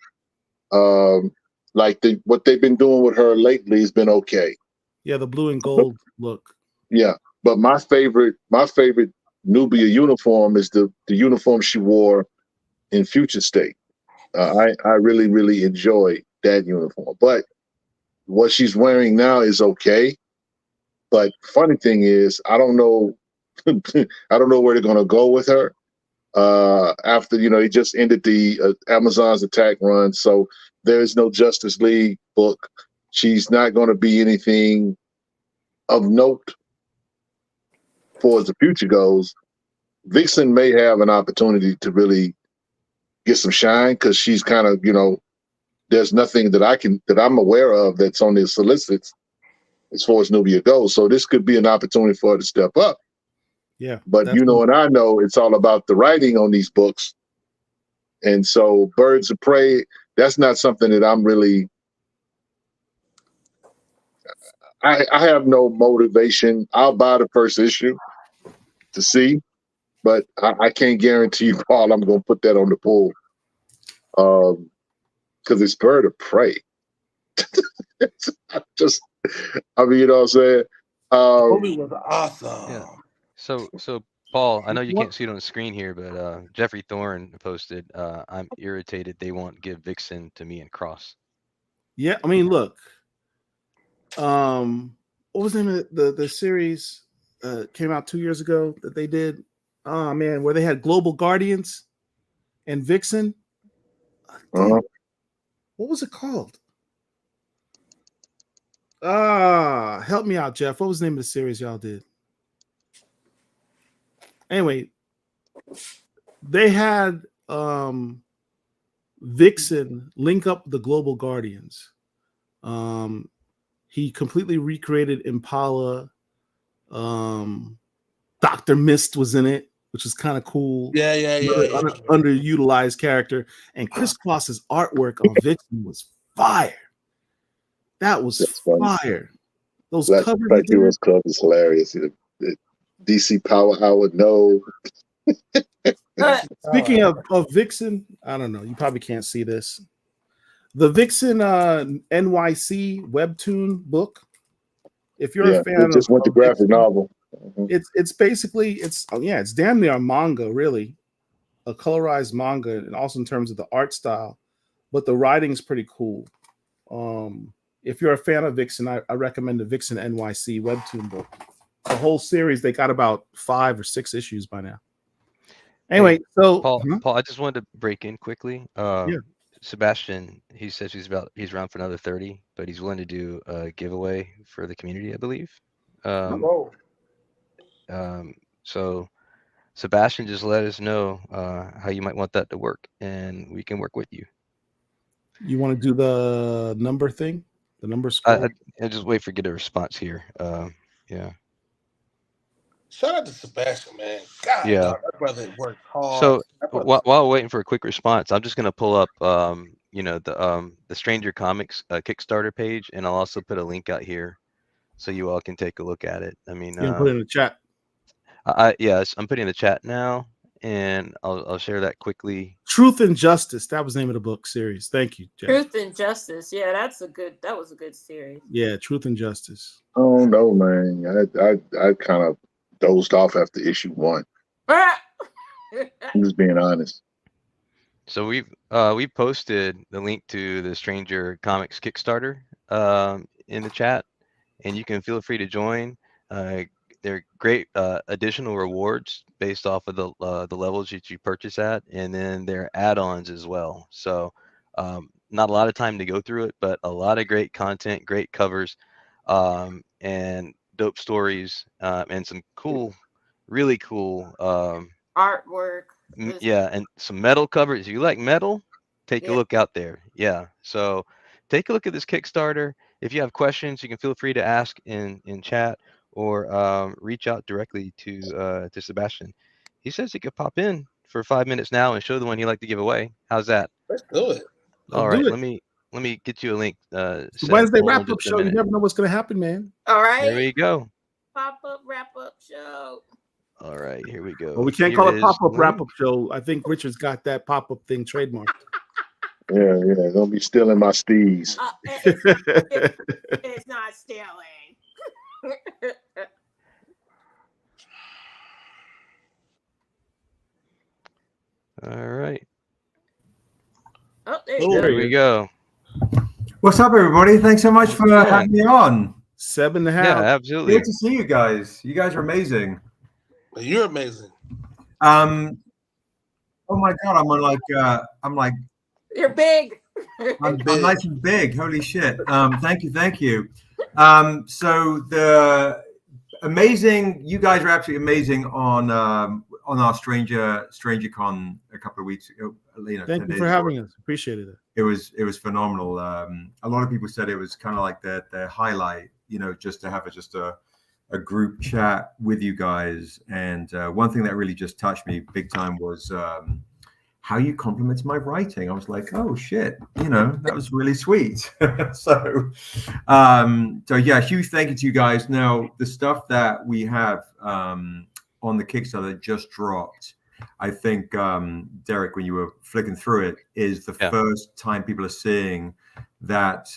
S6: Like what they've been doing with her lately has been okay.
S1: Yeah, the blue and gold look.
S6: Yeah, but my favorite Nubia uniform is the uniform she wore in Future State. I really, really enjoy that uniform. But what she's wearing now is okay. But funny thing is, I don't know where they're gonna go with her. After he just ended the Amazon's attack run, so there is no Justice League book. She's not going to be anything of note for as the future goes. Vixen may have an opportunity to really get some shine because she's kind of, there's nothing that I'm aware of that's on the solicits as far as Nubia goes. So this could be an opportunity for her to step up.
S1: Yeah.
S6: But and I know it's all about the writing on these books. And so Birds of Prey, that's not something that I'm really, I have no motivation. I'll buy the first issue to see, but I can't guarantee you, Paul, I'm going to put that on the pool. Because it's Bird of Prey. I mean, you know what I'm saying?
S3: The movie was awesome.
S4: Yeah. So Paul, I know you can't see it on the screen here, but Jeffrey Thorne posted, "I'm irritated they won't give Vixen to me and Cross."
S1: Yeah, I mean, look. What was the name of the series came out 2 years ago that they did? Oh man, where they had Global Guardians and Vixen. Damn, what was it called? Help me out, Jeff. What was the name of the series y'all did? Anyway, they had Vixen link up with the Global Guardians. He completely recreated Impala. Dr. Mist was in it, which is kind of cool.
S3: Yeah.
S1: Underutilized character. And Chris Kloss's artwork on Vixen was fire. That was fire. Those covers.
S6: Black Heroes Club is hilarious. The DC Power Hour, no.
S1: Speaking of Vixen, I don't know. You probably can't see this. The Vixen NYC webtoon book. If you're a fan,
S6: just went to graphic novel.
S1: It's basically it's damn near a manga, really, a colorized manga, and also in terms of the art style, but the writing's pretty cool. If you're a fan of Vixen, I recommend the Vixen NYC webtoon book. The whole series, they got about 5 or 6 issues by now. Anyway, so
S4: Paul, I just wanted to break in quickly.
S1: Yeah.
S4: Sebastian, he says he's around for another 30, but he's willing to do a giveaway for the community, I believe. So Sebastian, just let us know how you might want that to work, and we can work with you.
S1: You want to do the number thing, the number score?
S4: I just wait for get a response here. Yeah.
S3: Shout out to Sebastian, man. God,
S4: Yeah.
S3: dog, that brother worked hard.
S4: So while waiting for a quick response, I'm just gonna pull up the Stranger Comics Kickstarter page, and I'll also put a link out here so you all can take a look at it. I mean,
S1: put it in the chat.
S4: Yes, I'm putting in the chat now, and I'll share that quickly.
S1: Truth and Justice. That was the name of the book series. Thank you, Jeff.
S2: Truth and Justice. Yeah, that was a good series.
S1: Yeah, Truth and Justice.
S6: Oh no, man. I kind of dozed off after issue 1. I'm just being honest.
S4: So we posted the link to the Stranger Comics Kickstarter in the chat, and you can feel free to join. They're great additional rewards based off of the levels that you purchase at, and then they're add-ons as well. So not a lot of time to go through it, but a lot of great content, great covers, and dope stories, and some cool, really cool
S2: artwork.
S4: Yeah, and some metal covers. If you like metal, take a look out there. Yeah, so take a look at this Kickstarter. If you have questions, you can feel free to ask in chat, or reach out directly to Sebastian. He says he could pop in for 5 minutes now and show the one he'd like to give away. How's that?
S3: Let's do it.
S4: All right, let me get you a link.
S1: Wednesday wrap-up show. You never know what's going to happen, man.
S2: All right.
S4: There we go.
S2: Pop-up wrap-up show.
S4: All right, here we go.
S1: Well, we can't call it pop-up wrap-up show. I think Richard's got that pop-up thing trademarked.
S6: Yeah. Don't be stealing my steez.
S2: It's not stealing.
S4: All right.
S2: Oh,
S4: there we go.
S8: What's up, everybody? Thanks so much for having me on.
S1: 7.5.
S4: Yeah, absolutely.
S8: Good to see you guys. You guys are amazing.
S3: You're amazing.
S8: Oh my God, I'm like.
S2: You're big.
S8: I'm nice and big. Holy shit. Thank you. So the amazing, you guys are absolutely amazing on our Stranger Con a couple of weeks ago.
S1: Thank you for having us. Appreciated it.
S8: It was phenomenal. A lot of people said it was kind of like the highlight, just to have a group chat with you guys. And one thing that really just touched me big time was how you complimented my writing. I was like, oh shit, that was really sweet. So yeah, huge thank you to you guys. Now, the stuff that we have on the Kickstarter just dropped, I think, Derek, when you were flicking through it, is the first time people are seeing that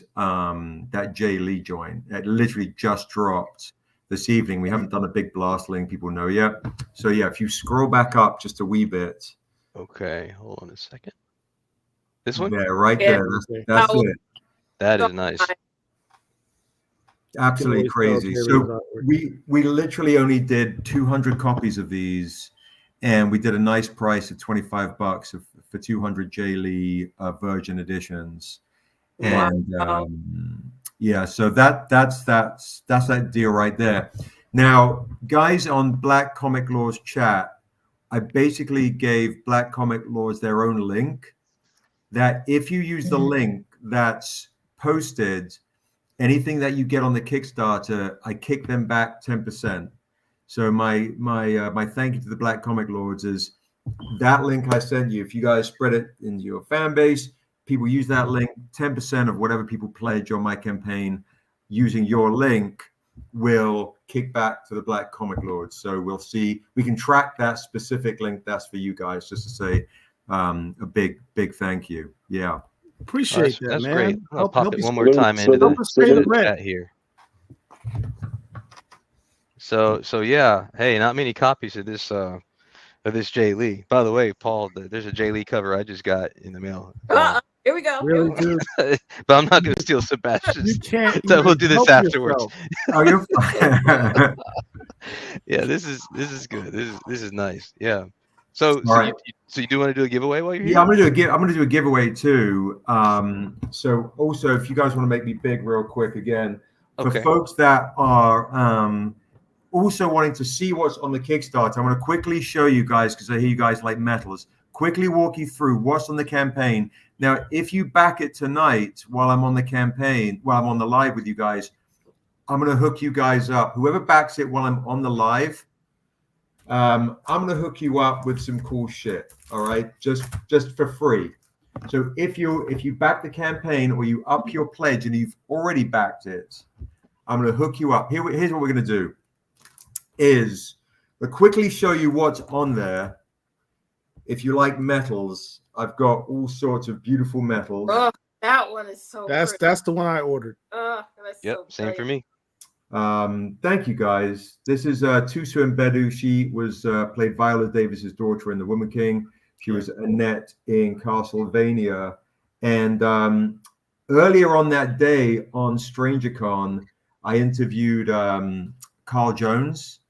S8: Jay Lee joint. It literally just dropped this evening. We haven't done a big blast letting people know yet. So yeah, if you scroll back up just a wee bit.
S4: Okay, hold on a second. This one?
S8: Yeah, right there. That's it.
S4: That
S2: So
S4: is nice.
S8: Absolutely
S1: always tell
S8: crazy.
S1: Taylor's
S8: So
S1: artwork.
S8: we literally only did 200 copies of these, and we did a nice price of $25 for 200 J. Lee virgin editions. And yeah, so that's that deal right there. Now, guys, on Black Comic Laws chat, I basically gave Black Comic Laws their own link. That if you use the link that's posted, anything that you get on the Kickstarter, I kick them back 10%. So my thank you to the Black Comic Lords is that link I sent you. If you guys spread it into your fan base, people use that link. 10% of whatever people pledge on my campaign using your link will kick back to the Black Comic Lords. So we'll see. We can track that specific link. That's for you guys, just to say a big thank you. Yeah.
S1: Appreciate that,
S4: That's
S1: man.
S4: great. I'll pop it
S1: you
S4: one more time into
S1: help us pay the
S4: the
S1: rent.
S4: chat here. So yeah, hey, not many copies of this Jay Lee. By the way, Paul, there's a Jay Lee cover I just got in the mail.
S2: Here we go.
S1: Really, dude?
S4: But I'm not going to steal Sebastian's.
S1: You can't.
S4: So we'll
S1: even
S4: do this
S1: help
S4: afterwards.
S1: yourself.
S8: Oh, you're fine.
S4: Yeah, this is good. This is nice. Yeah. So
S8: right.
S4: you do want to do a giveaway while you're here?
S8: Yeah, I'm gonna do a giveaway too. So also, if you guys want to make me big real quick again, for folks that are also wanting to see what's on the Kickstarter, I'm going to quickly show you guys, because I hear you guys like metals, quickly walk you through what's on the campaign. Now, if you back it tonight while I'm on the campaign, while I'm on the live with you guys, I'm going to hook you guys up. Whoever backs it while I'm on the live, I'm going to hook you up with some cool shit. All right. Just for free. So if you back the campaign or you up your pledge and you've already backed it, I'm going to hook you up. Here's what we're going to do is we'll quickly show you what's on there. If you like metals, I've got all sorts of beautiful metals.
S2: Oh, that one is so
S1: That's the one I ordered.
S2: That's
S4: yep,
S2: so
S4: same for me.
S8: Thank you, guys. This is Tusu Mbedu. She was played Viola Davis's daughter in The Woman King. She was Annette in Castlevania. And earlier on that day on StrangerCon, I interviewed Carl Jones,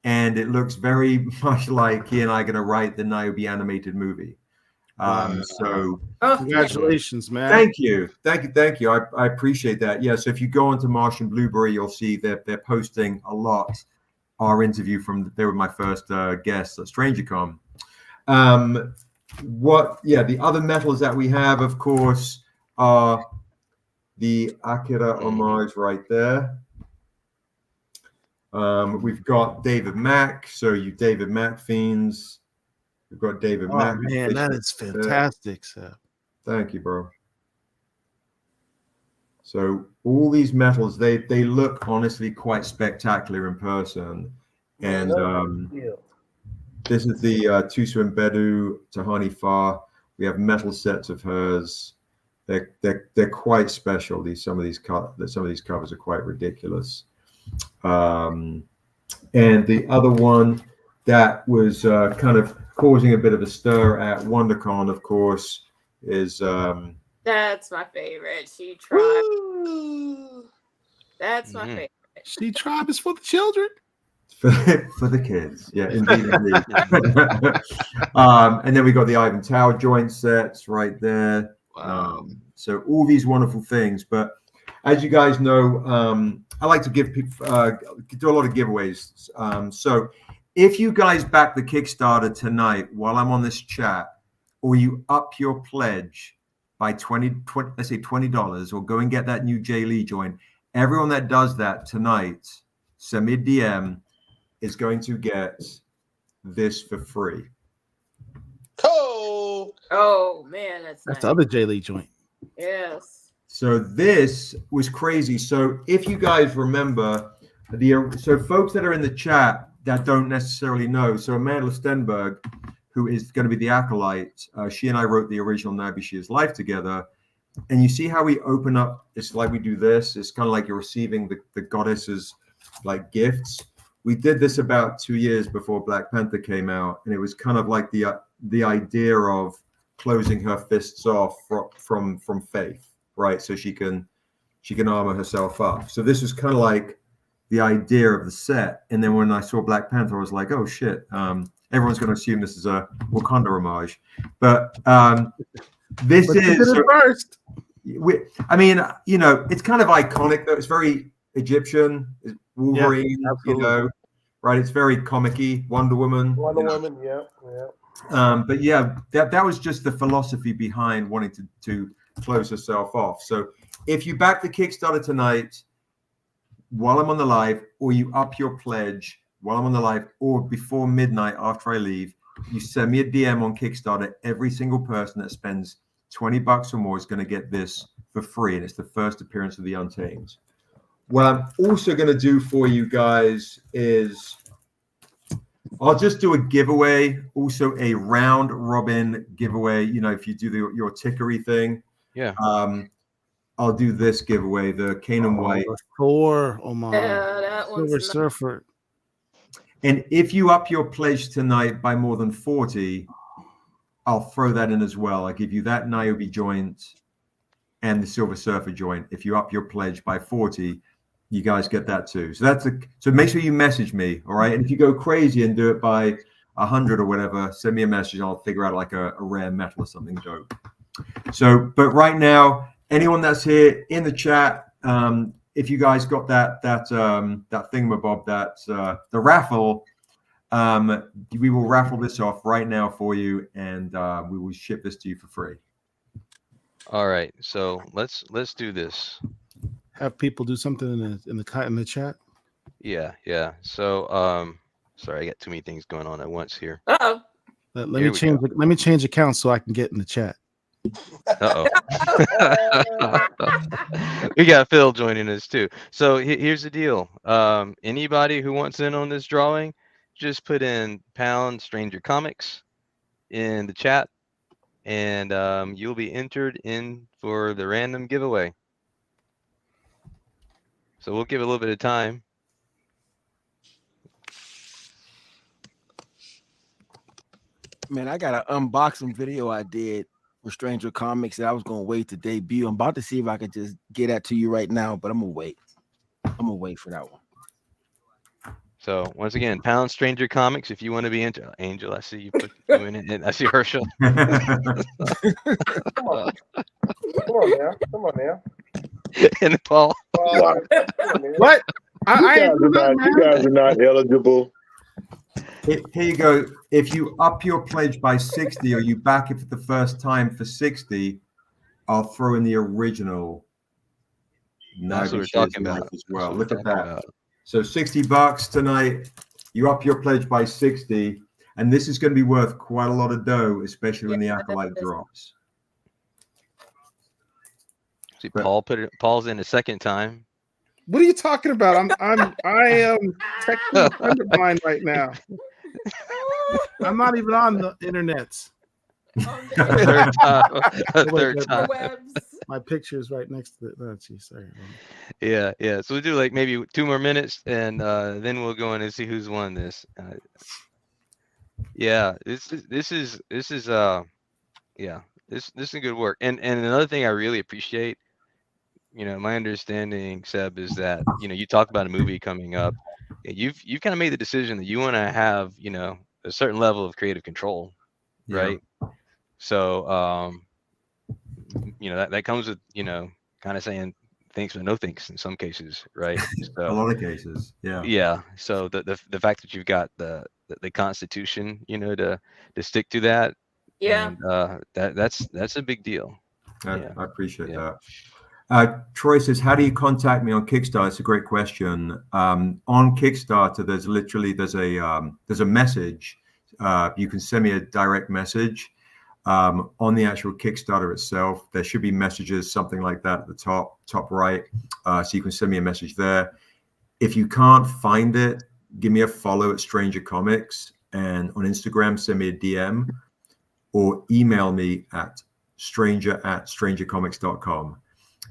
S8: and it looks very much like he and I are going to write the Niobe animated movie. So
S1: congratulations, man.
S8: Thank you. I appreciate that. Yeah. So if you go onto Martian Blueberry, you'll see that they're posting a lot. Our interview they were my first guests at StrangerCon. The other metals that we have, of course, are the Akira homage right there. We've got David Mack. So you David Mack fiends. We've got David Mack.
S1: Man, that is fantastic, Seth.
S8: Thank you, bro. So all these metals, they look honestly quite spectacular in person. And this is the Tusu Mbedu Tahani Far. We have metal sets of hers. They're quite special. Some of these covers are quite ridiculous. And the other one that was kind of causing a bit of a stir at WonderCon, of course, is
S2: that's my favorite. She Tribe. That's my favorite.
S1: She Tribe is for the children.
S8: For the kids, yeah, indeed. And then we got the Ivan Tower joint sets right there.
S1: Wow.
S8: So all these wonderful things. But as you guys know, I like to give people do a lot of giveaways. So if you guys back the Kickstarter tonight while I'm on this chat, or you up your pledge by let's say $20, or go and get that new Jay Lee joint, everyone that does that tonight, send me a DM, is going to get this for free.
S2: Oh man, that's nice.
S1: The other Jay Lee joint.
S2: Yes.
S8: So this was crazy. So if you guys remember, so folks that are in the chat that don't necessarily know, so Amanda Stenberg, who is going to be the acolyte, she and I wrote the original Niobe She Is Life together. And you see how we open up, it's like we do this. It's kind of like you're receiving the goddesses like gifts. We did this about 2 years before Black Panther came out, and it was kind of like the idea of closing her fists off from faith, right? So she can she can armor herself up. So this was kind of like the idea of the set. And then when I saw Black Panther, I was like, oh shit, everyone's going to assume this is a Wakanda homage. But this is
S1: first.
S8: I mean, you know, it's kind of iconic though. It's very Egyptian, Wolverine, you know, right? It's very comic-y, Wonder Woman.
S3: Yeah.
S8: But yeah, that was just the philosophy behind wanting to close herself off. So if you back the Kickstarter tonight while I'm on the live, or you up your pledge while I'm on the live, or before midnight after I leave, you send me a DM on Kickstarter. Every single person that spends $20 or more is going to get this for free, and it's the first appearance of the Untamed. What I'm also going to do for you guys is I'll just do a giveaway, also a round robin giveaway. You know, if you do your tickery thing,
S4: yeah.
S8: I'll do this giveaway, the Canaan White.
S1: Thor, oh my,
S2: that
S1: Silver
S2: one's
S1: Surfer.
S8: And if you up your pledge tonight by more than 40, I'll throw that in as well. I give you that Niobe joint and the Silver Surfer joint. If you up your pledge by 40, you guys get that too. So so make sure you message me, all right? And if you go crazy and do it by 100 or whatever, send me a message. I'll figure out like a rare metal or something dope. So, but right now, anyone that's here in the chat, if you guys got that thingamabob, the raffle, we will raffle this off right now for you, and we will ship this to you for free.
S4: All right, so let's do this.
S1: Have people do something in the chat.
S4: Yeah. So sorry, I got too many things going on at once here.
S2: Uh-oh.
S1: Let me change accounts so I can get in the chat.
S4: Uh-oh. We got Phil joining us too. So here's the deal. Anybody who wants in on this drawing, just put in #Stranger Comics in the chat, and you'll be entered in for the random giveaway. So we'll give it a little bit of time.
S9: Man, I got an unboxing video I did with Stranger Comics that I was gonna wait to debut. I'm about to see if I can just get that to you right now, but I'm gonna wait. I'm gonna wait for that one.
S4: So once again, #Stranger Comics if you want to be into Angel. I see you put doing it, and I see Herschel.
S3: Come on now.
S4: And Paul.
S1: What?
S6: You guys are not eligible.
S8: Here you go. If you up your pledge by 60, or you back it for the first time for 60, I'll throw in the original.
S4: That's what we're talking about
S8: as well. Look at that. So $60 tonight. You up your pledge by 60, and this is going to be worth quite a lot of dough, especially when the Acolyte drops.
S4: See, Paul's in a second time.
S1: What are you talking about? I am texting a friend of mine right now. I'm not even on the internet.
S4: Third time.
S1: My picture is right next to it. Oh, geez, sorry.
S4: Yeah. So we'll do like maybe 2 more minutes, and then we'll go in and see who's won this. Yeah, this is good work. And another thing I really appreciate, you know, my understanding, Seb, is that, you know, you talk about a movie coming up. You've kind of made the decision that you want to have, you know, a certain level of creative control, right? So, you know, that comes with, you know, kind of saying thanks but no thanks in some cases, right? So,
S8: a lot of cases, yeah.
S4: Yeah. So the fact that you've got the Constitution, you know, to stick to that,
S2: yeah,
S4: and, that's a big deal.
S8: I appreciate that. Troy says, how do you contact me on Kickstarter? It's a great question. On Kickstarter, there's a message. You can send me a direct message. On the actual Kickstarter itself, there should be messages, something like that at the top right. So you can send me a message there. If you can't find it, give me a follow at Stranger Comics, and on Instagram, send me a DM or email me at stranger@strangercomics.com.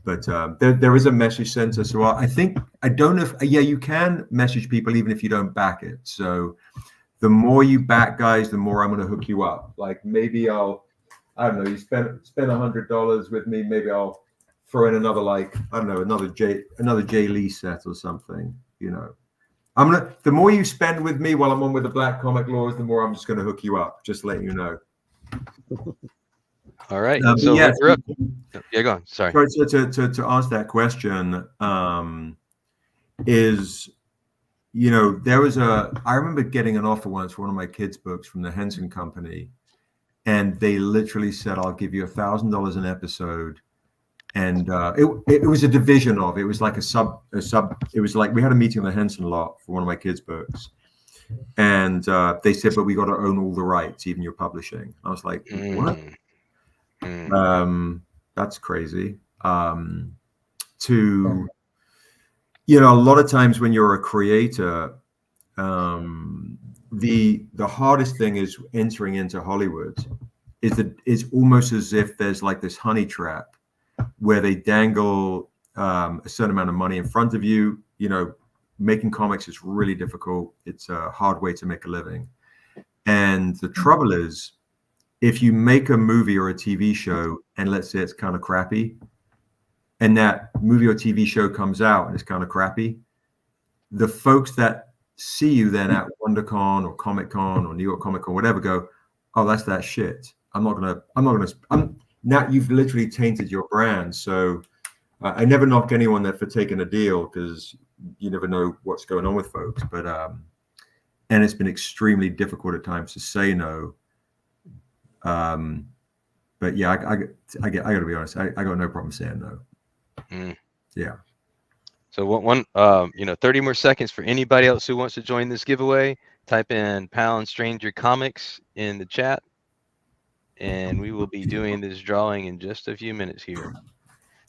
S8: But there is a message center. So I don't know if, you can message people even if you don't back it. So the more you back, guys, the more I'm going to hook you up. Like maybe I don't know, you spend $100 with me. Maybe I'll throw in another, like, I don't know, another Jay Lee set or something, you know. The more you spend with me while I'm on with the Black Comic Laws, the more I'm just gonna hook you up, just letting you know.
S4: All right. So
S8: yeah,
S4: we're up. Yeah, go on. Sorry.
S8: So to answer that question, is, you know, I remember getting an offer once for one of my kids' books from the Henson Company, and they literally said, "I'll give you $1,000 an episode." And it was a division of, it was like a sub. It was like, we had a meeting on the Henson lot for one of my kids' books, and they said, "But we got to own all the rights, even your publishing." I was like, "What?" That's crazy. You know, a lot of times when you're a creator, the hardest thing is entering into Hollywood. It's almost as if there's like this honey trap where they dangle a certain amount of money in front of you. You know, making comics is really difficult. It's a hard way to make a living. And the trouble is, if you make a movie or a TV show, and let's say it's kind of crappy, and that movie or TV show comes out and it's kind of crappy, the folks that see you then at WonderCon or Comic Con or New York Comic Con, whatever, go, "Oh, that's that shit. Now you've literally tainted your brand." So I never knock anyone for taking a deal, because you never know what's going on with folks. But and it's been extremely difficult at times to say no. But yeah, I got to be honest. I got no problem saying no. Yeah.
S4: So one, 30 more seconds for anybody else who wants to join this giveaway. Type in #Stranger Comics in the chat, and we will be doing this drawing in just a few minutes here.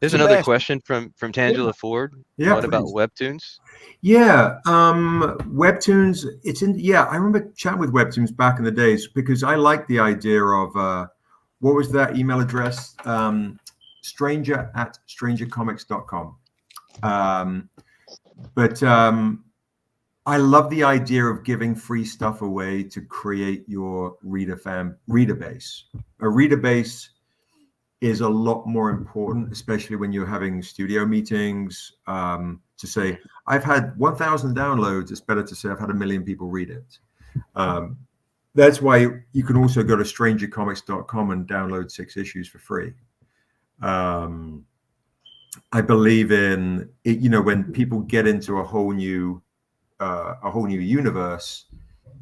S4: There's another question from Tangela Ford.
S8: Yeah.
S4: What about Webtoons?
S8: Yeah, Webtoons. I remember chatting with Webtoons back in the days, because I like the idea of what was that email address? stranger@strangercomics.com. But I love the idea of giving free stuff away to create your reader base. A reader base is a lot more important, especially when you're having studio meetings, to say, "I've had 1,000 downloads." It's better to say, "I've had 1 million people read it." That's why you can also go to strangercomics.com and download 6 issues for free. I believe in it, you know, when people get into a whole new universe,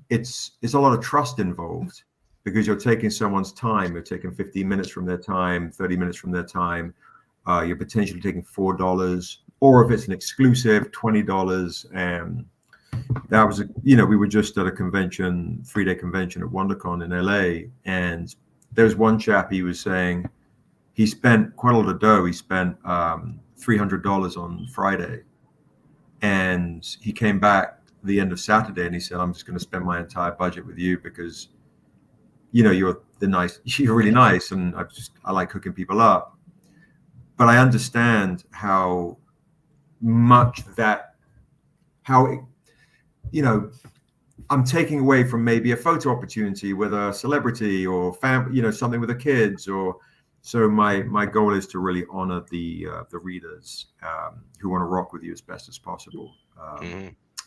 S8: it's a lot of trust involved, because you're taking someone's time. You're taking 15 minutes from their time, 30 minutes from their time. You're potentially taking $4, or if it's an exclusive, $20. And that was we were just at a convention, 3-day convention at WonderCon in LA, and there was one chap, he was saying he spent quite a lot of dough. He spent $300 on Friday, and he came back the end of Saturday and he said, "I'm just going to spend my entire budget with you, because you're really nice, and I like hooking people up. But I understand how much I'm taking away from maybe a photo opportunity with a celebrity or something with the kids, or so my goal is to really honor the readers who want to rock with you as best as possible.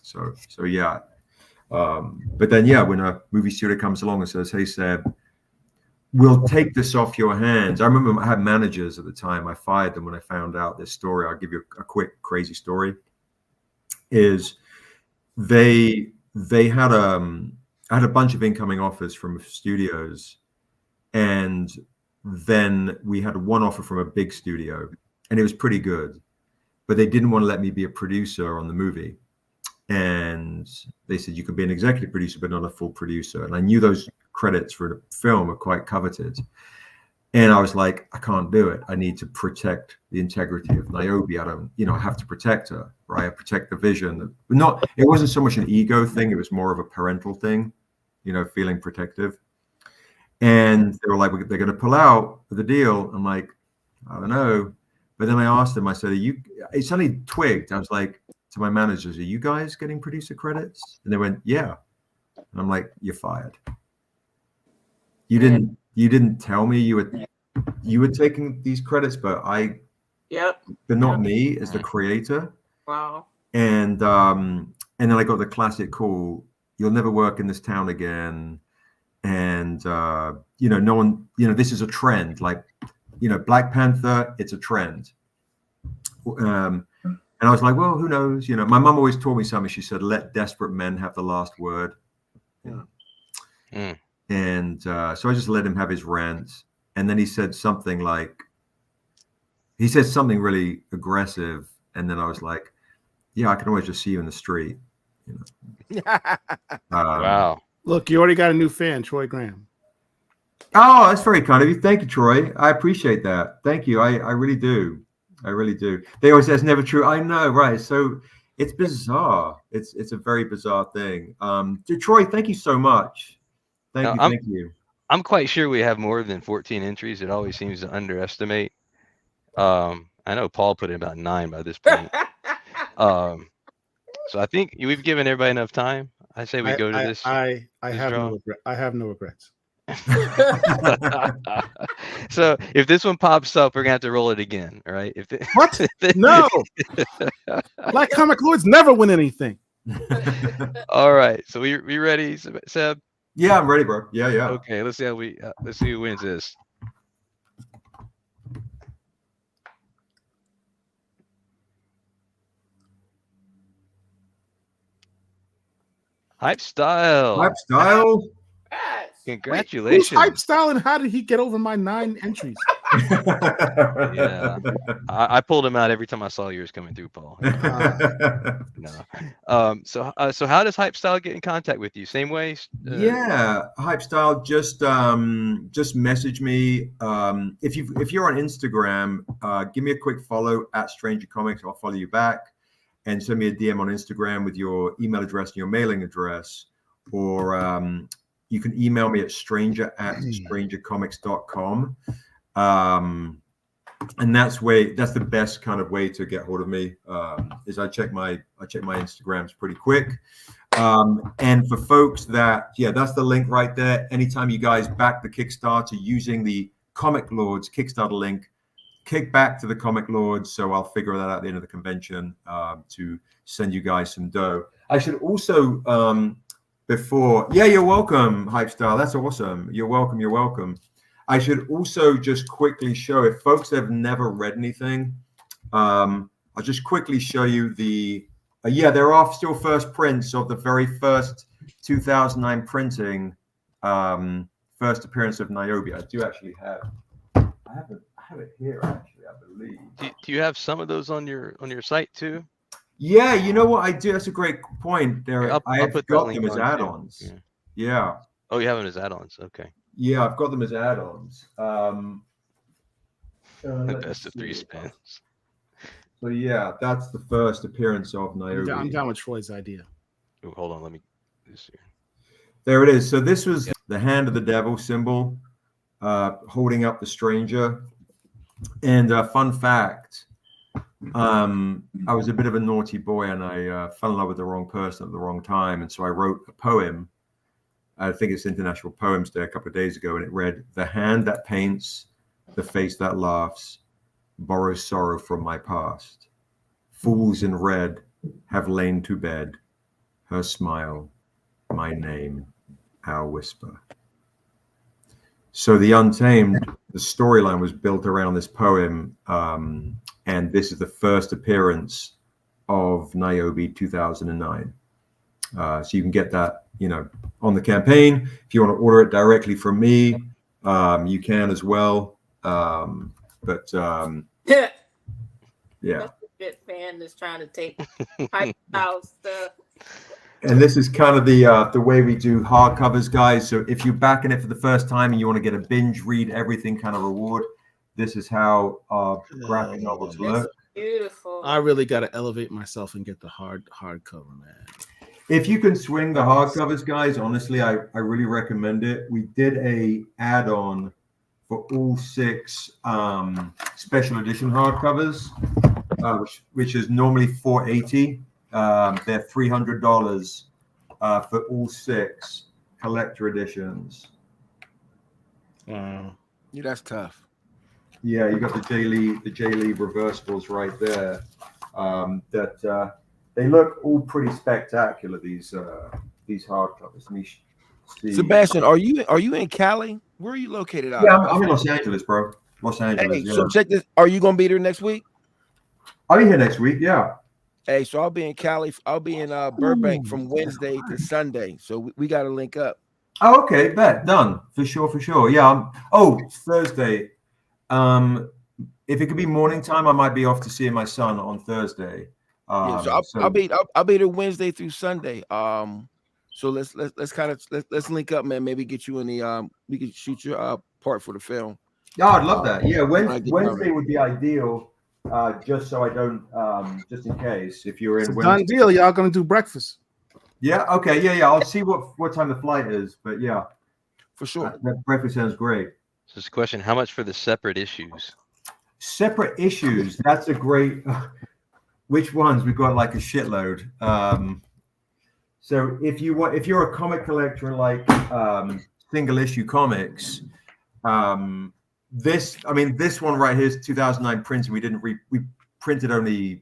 S8: So yeah. But then, when a movie studio comes along and says, "Hey, Seb, we'll take this off your hands." I remember I had managers at the time. I fired them when I found out this story. I'll give you a quick crazy story. Is they had I had a bunch of incoming offers from studios, and then we had one offer from a big studio, and it was pretty good, but they didn't want to let me be a producer on the movie. And they said, "You could be an executive producer, but not a full producer." And I knew those credits for the film are quite coveted. And I was like, "I can't do it. I need to protect the integrity of Niobe. I have to protect her, right? I protect the vision." It wasn't so much an ego thing. It was more of a parental thing, feeling protective. And they were like, "They're going to pull out of the deal." I'm like, "I don't know." But then I asked them, I said, it suddenly twigged. I was like, to my managers, "Are you guys getting producer credits?" And they went, "Yeah." And I'm like, "You're fired. You didn't tell me you were taking these credits, but I
S2: Yep.
S8: but not me as the creator.
S2: Wow.
S8: And then I got the classic call, "You'll never work in this town again." And no one, this is a trend. Like, Black Panther, it's a trend. And I was like, well, who knows? My mom always taught me something. She said, "Let desperate men have the last word." And so I just let him have his rant. And then he said something really aggressive. And then I was like, yeah, I can always just see you in the street.
S4: Wow.
S1: Look, you already got a new fan, Troy Graham.
S8: Oh, that's very kind of you. Thank you, Troy. I appreciate that. Thank you. I really do. I really do. They always say it's never true. I know, right? So it's bizarre. It's a very bizarre thing. Troy, thank you so much. Thank you.
S4: I'm quite sure we have more than 14 entries. It always seems to underestimate. I know Paul put in about 9 by this point. So I think we've given everybody enough time. I say we go to this.
S1: I have no regrets.
S4: So if this one pops up, we're gonna have to roll it again, all right?
S1: What? No. Black comic lords never win anything.
S4: All right. So we ready, Seb?
S8: Yeah, I'm ready, bro. Yeah.
S4: Okay. Let's see let's see who wins this. Hype style.
S8: Hype style.
S4: Congratulations.
S1: Wait, who's Hype style and how did he get over my 9 entries?
S4: Yeah, I pulled him out every time I saw yours coming through, Paul. No. So how does Hype style get in contact with you? Same way?
S8: Yeah, Hype style. Just message me. If you're on Instagram, give me a quick follow at Stranger Comics. I'll follow you back, and send me a DM on Instagram with your email address and your mailing address, or you can email me at stranger@strangercomics.com. And that's the best kind of way to get hold of me. Is I check my Instagrams pretty quick. And for folks that's the link right there. Anytime you guys back the Kickstarter using the Comic Lords Kickstarter link, kick back to the Comic Lords. So I'll figure that out at the end of the convention to send you guys some dough. I should also you're welcome, Hype Style. That's awesome. You're welcome. I should also just quickly show, if folks have never read anything, I'll just quickly show you there are still first prints of the very first 2009 printing, first appearance of Niobe. I do actually have it here, actually, I believe.
S4: Do you have some of those on your site too?
S8: Yeah, you know what I do? That's a great point. I've got them as add-ons. Yeah.
S4: Oh, you have them as add-ons. Okay.
S8: Yeah, I've got them as add-ons.
S4: The best of 3 spins.
S8: So yeah, that's the first appearance of Niobe.
S1: I'm down with Troy's idea.
S4: Ooh, hold on, let me this here.
S8: There it is. So this was the hand of the devil symbol, holding up the stranger. And fun fact, I was a bit of a naughty boy, and I fell in love with the wrong person at the wrong time. And so I wrote a poem. I think it's International Poems Day a couple of days ago, and it read, "The hand that paints, the face that laughs, borrows sorrow from my past. Fools in red have lain to bed. Her smile, my name, our whisper." So the Untamed, the storyline was built around this poem, and this is the first appearance of Niobe 2009. So you can get that, on the campaign. If you want to order it directly from me, you can as well. Yeah.
S2: Good fan that's trying to take Hype Style stuff.
S8: And this is kind of the way we do hardcovers, guys. So if you're backing it for the first time and you want to get a binge read everything kind of reward, this is how graphic novels look.
S2: Beautiful.
S1: I really got to elevate myself and get the hardcover, man.
S8: If you can swing the hardcovers, guys, honestly, I really recommend it. We did a add-on for all 6 special edition hardcovers, which is normally $480. They're $300 for all 6 collector editions.
S9: Yeah, that's tough.
S8: Yeah, you got the J Lee reversibles right there. They look all pretty spectacular. These hardcovers. Let me see.
S9: Sebastian, are you in Cali? Where are you located out
S8: Yeah,
S9: of?
S8: I'm in Los Angeles, bro. Los Angeles.
S9: Hey,
S8: Yeah.
S9: so check this. Are you gonna be there next week?
S8: I'll be here next week. Yeah.
S9: Hey, so I'll be in Cali. I'll be in Burbank from Wednesday to Sunday. So we got to link up.
S8: Oh, okay. Bet done for sure. For sure. Yeah. Thursday. If it could be morning time, I might be off to see my son on Thursday.
S9: Yeah, so I'll be there Wednesday through Sunday. So let's link up, man. Maybe get you in the we can shoot your part for the film.
S8: Yeah, I'd love that. Yeah, Wednesday would be ideal. Just so I don't, just in case, if you're in.
S1: It's a done deal. Y'all gonna do breakfast?
S8: Yeah. Okay. Yeah. I'll see what time the flight is, but yeah,
S9: for sure.
S8: Breakfast sounds great.
S4: So this question: how much for the separate issues?
S8: Separate issues. That's a great. Which ones? We've got like a shitload. So if you're a comic collector and like single issue comics, this one right here is 2009 printing. We printed only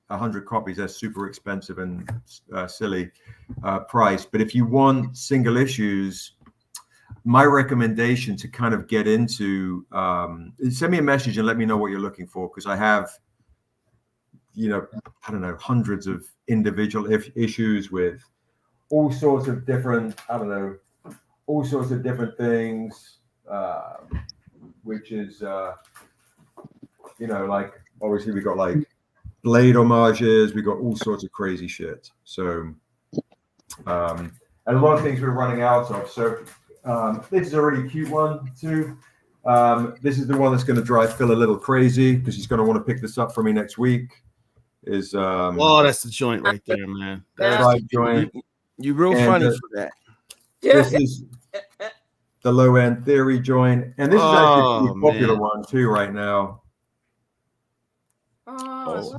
S8: 100 copies. That's super expensive and silly price. But if you want single issues, my recommendation to kind of get into, send me a message and let me know what you're looking for, because I have, I don't know, hundreds of individual issues with all sorts of different, all sorts of different things, which is, like, obviously we got like Blade homages, we got all sorts of crazy shit. So, and a lot of things we're running out of. So this is a really cute one too. This is the one that's going to drive Phil a little crazy because he's going to want to pick this up for me next week.
S1: Oh, that's the joint right there, man.
S8: That's joint.
S9: You real funny for that.
S8: This is the low end theory joint, and this is actually a popular one too right now.
S9: So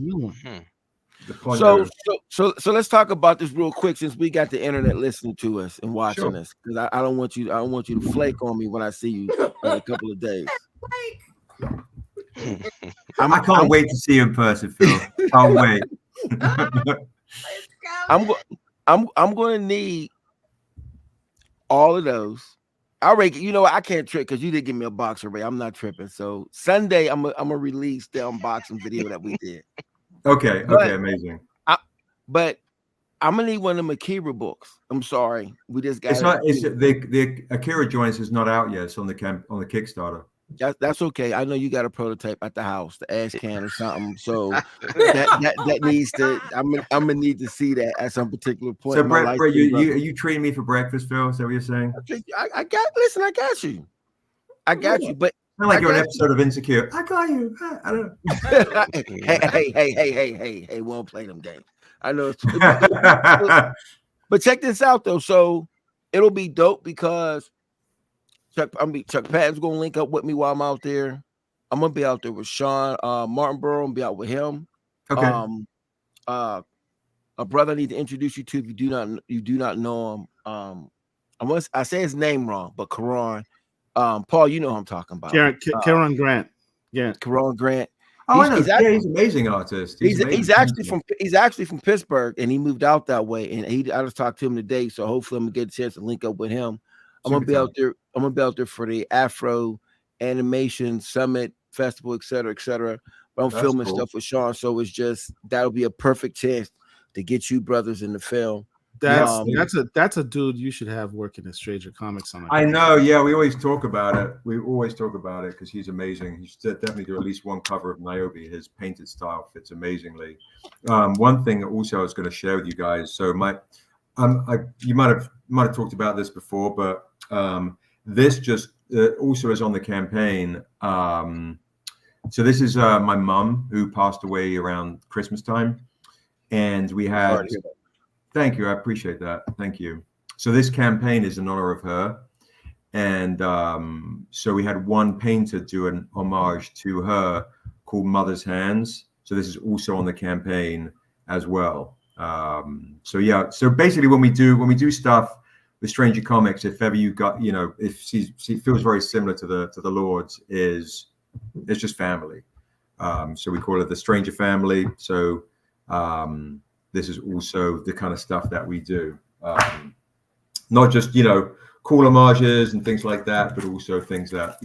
S9: let's talk about this real quick, since we got the internet listening to us and watching us, because I don't want you to flake on me when I see you in a couple of days.
S8: I can't wait to see you in person, Phil. Can't wait.
S9: I'm going to need all of those. I reckon, I can't trick because you did give me a box array. I'm not tripping. So Sunday, I'm gonna release the unboxing video that we did.
S8: Okay, amazing.
S9: But I'm gonna need one of the Akira books. I'm sorry, we just got.
S8: The Akira joints is not out yet. It's on the Kickstarter.
S9: That's okay. I know you got a prototype at the house, the ash can or something. So that needs to. I'm gonna need to see that at some particular point.
S8: So, Brett, are you treating me for breakfast, Phil? Is that what you're saying?
S9: I got you. I got you. But
S8: not like you're an episode of Insecure. I got you. I don't know.
S9: Hey, we won't play them games. I know. But check this out though. So it'll be dope because Chuck Patton's gonna link up with me while I'm out there. I'm gonna be out there with Sean Martinborough and be out with him.
S8: Okay.
S9: A brother I need to introduce you to if you do not know him. I say his name wrong, but Karan. Paul, you know who I'm talking about.
S1: Karan Grant. Yeah,
S9: Karan Grant.
S8: Oh, I know. He's an amazing artist.
S9: He's actually from Pittsburgh, and he moved out that way. And I just talked to him today, so hopefully I'm gonna get a chance to link up with him. I'm gonna be out there for the Afro Animation Summit Festival, et cetera. But I'm filming stuff with Sean, so that'll be a perfect chance to get you brothers in the film.
S1: That's a dude you should have working at Stranger Comics on.
S8: I know, yeah. We always talk about it. Because he's amazing. He should definitely do at least one cover of Niobe. His painted style fits amazingly. One thing also I was going to share with you guys. So you might have talked about this before, but this just also is on the campaign. So this is my mum who passed away around Christmas time, and we had. Thank you. I appreciate that. Thank you. So this campaign is in honor of her. And so we had one painter do an homage to her called Mother's Hands. So this is also on the campaign as well. So basically when we do stuff with Stranger Comics, if ever you got, if she feels very similar to the Lord's, is it's just family. So we call it the Stranger Family. So this is also the kind of stuff that we do. Not just, cool homages and things like that, but also things that,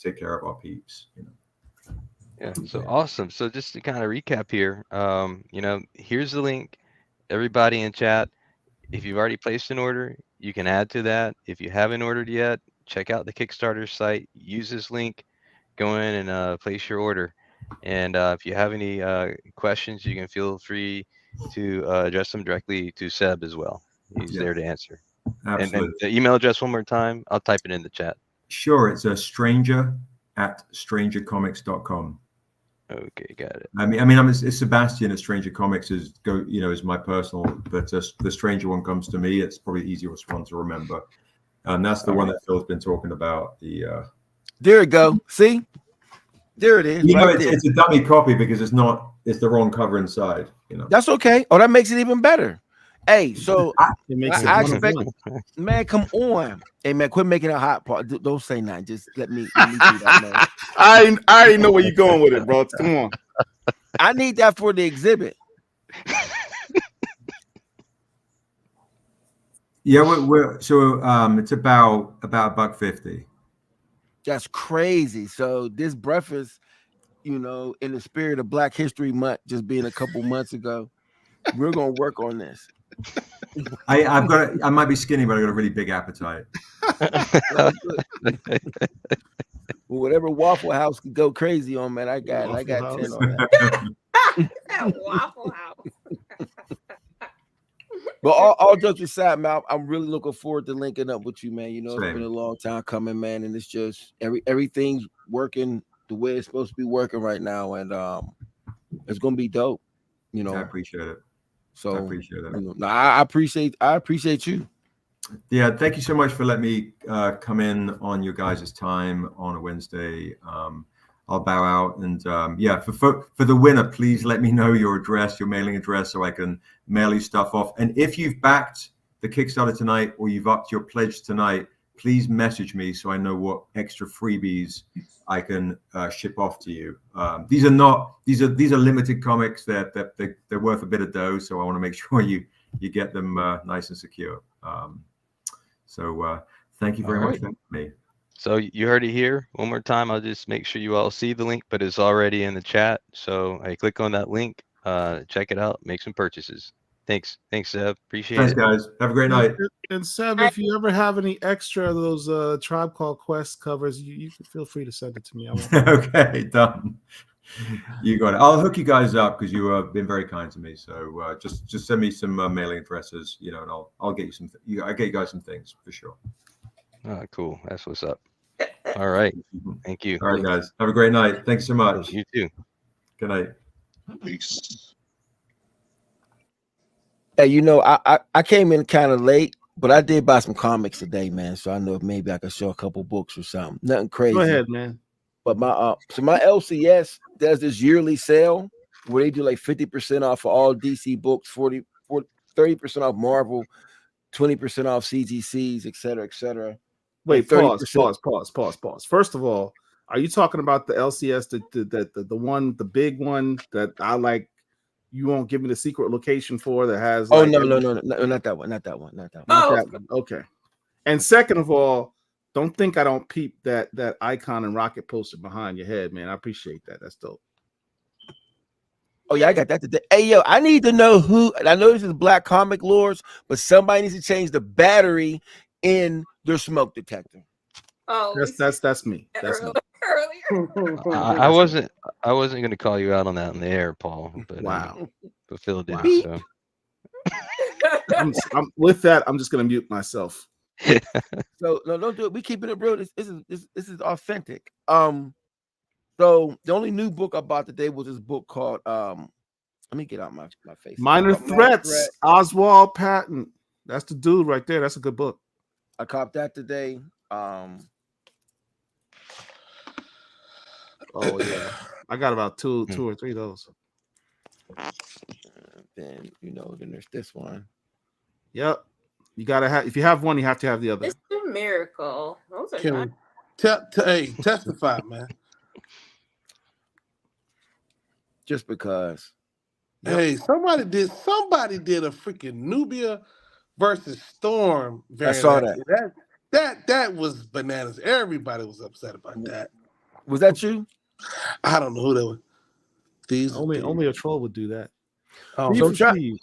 S8: take care of our peeps.
S4: Yeah, so awesome. So just to kind of recap here, here's the link. Everybody in chat, if you've already placed an order, you can add to that. If you haven't ordered yet, check out the Kickstarter site. Use this link. Go in and place your order. And if you have any questions, you can feel free to address them directly to Seb as well. He's there to answer.
S8: Absolutely.
S4: And the email address one more time. I'll type it in the chat.
S8: Sure. It's a stranger@strangercomics.com.
S4: Okay, got it.
S8: It's Sebastian at Stranger Comics is my personal, but the Stranger one comes to me. It's probably the easiest one to remember, and that's the one that Phil's been talking about.
S9: There it go. See, there it is.
S8: It's a dummy copy because it's the wrong cover inside.
S9: That's okay. Oh, that makes it even better. Hey, so I expect, man, come on. Hey, man, quit making a hot pot. Don't say nothing. Just let me do that, man.
S10: I already know where you're going with it, bro. Come on.
S9: I need that for the exhibit.
S8: Yeah, it's about $1.50.
S9: That's crazy. So this breakfast, in the spirit of Black History Month, just being a couple months ago, we're gonna work on this.
S8: I might be skinny, but I got a really big appetite.
S9: Well, whatever Waffle House could go crazy on, man, I got 10 on that.
S2: That Waffle House.
S9: But all jokes aside, man, I'm really looking forward to linking up with you, man. It's
S8: Same.
S9: been a long time coming, man, and it's just everything's working the way it's supposed to be working right now, and it's gonna be dope.
S8: I appreciate it.
S9: So
S8: I appreciate it.
S9: I appreciate you.
S8: Yeah, thank you so much for letting me come in on your guys' time on a Wednesday. I'll bow out, and for the winner, please let me know your address, your mailing address, so I can mail you stuff off. And if you've backed the Kickstarter tonight or you've upped your pledge tonight, please message me so I know what extra freebies I can ship off to you. These are limited comics. They're worth a bit of dough, so I want to make sure you get them nice and secure. So thank you very much for me.
S4: So you heard it here. One more time, I'll just make sure you all see the link, but it's already in the chat. So I click on that link, check it out, make some purchases. Thanks, Seb. Appreciate it.
S8: Thanks, guys. Have a great night.
S1: And Seb, if you ever have any extra of those Tribe Called Quest covers, you can feel free to send it to me.
S8: Okay, done. You got it. I'll hook you guys up because you have been very kind to me. So just send me some mailing addresses, and I'll get you some. I'll get you guys some things for sure.
S4: Oh, cool. That's what's up. All right. Thank you.
S8: All right, guys. Have a great night. Thanks so much.
S4: You too.
S8: Good night.
S6: Peace.
S9: Hey, I came in kind of late, but I did buy some comics today, man. So I know if maybe I could show a couple books or something. Nothing crazy.
S1: Go ahead, man.
S9: But my LCS does this yearly sale where they do like 50% off for all DC books, 30% off Marvel, 20% off CGCs, et cetera, et cetera.
S1: Wait, pause. First of all, are you talking about the LCS, the big one that I like? You won't give me the secret location for that has.
S9: Oh, no, not that one.
S1: Okay. And second of all, don't think I don't peep that icon and rocket poster behind your head, man. I appreciate that. That's dope.
S9: Oh yeah, I got that today. Hey yo, I need to know who. I know this is Black Comic Lords, but somebody needs to change the battery in their smoke detector.
S2: Oh,
S1: that's me. That's me.
S2: Earlier.
S4: I wasn't going to call you out on that in the air, Paul. But
S1: wow.
S4: But Phil did.
S1: Wow.
S4: So.
S1: I'm with that. I'm just going to mute myself.
S9: So no, don't do it. We keeping it real. This is authentic. So the only new book I bought today was this book called let me get out my face.
S1: Minor Threats, Oswald Patton. That's the dude right there. That's a good book.
S9: I copped that today.
S1: Oh yeah, I got about two or three of those.
S9: Then then there's this one.
S1: Yep, you gotta have. If you have one, you have to have the other.
S2: It's a miracle. Those are
S3: Hey, testify, man.
S9: just because.
S3: Hey, somebody did a freaking Nubia versus Storm variant.
S9: I saw that.
S3: That was bananas. Everybody was upset about that.
S9: Was that you?
S3: I don't know who that was.
S1: Only a troll would do that.
S3: Oh,
S9: So
S1: Thief of Thieves.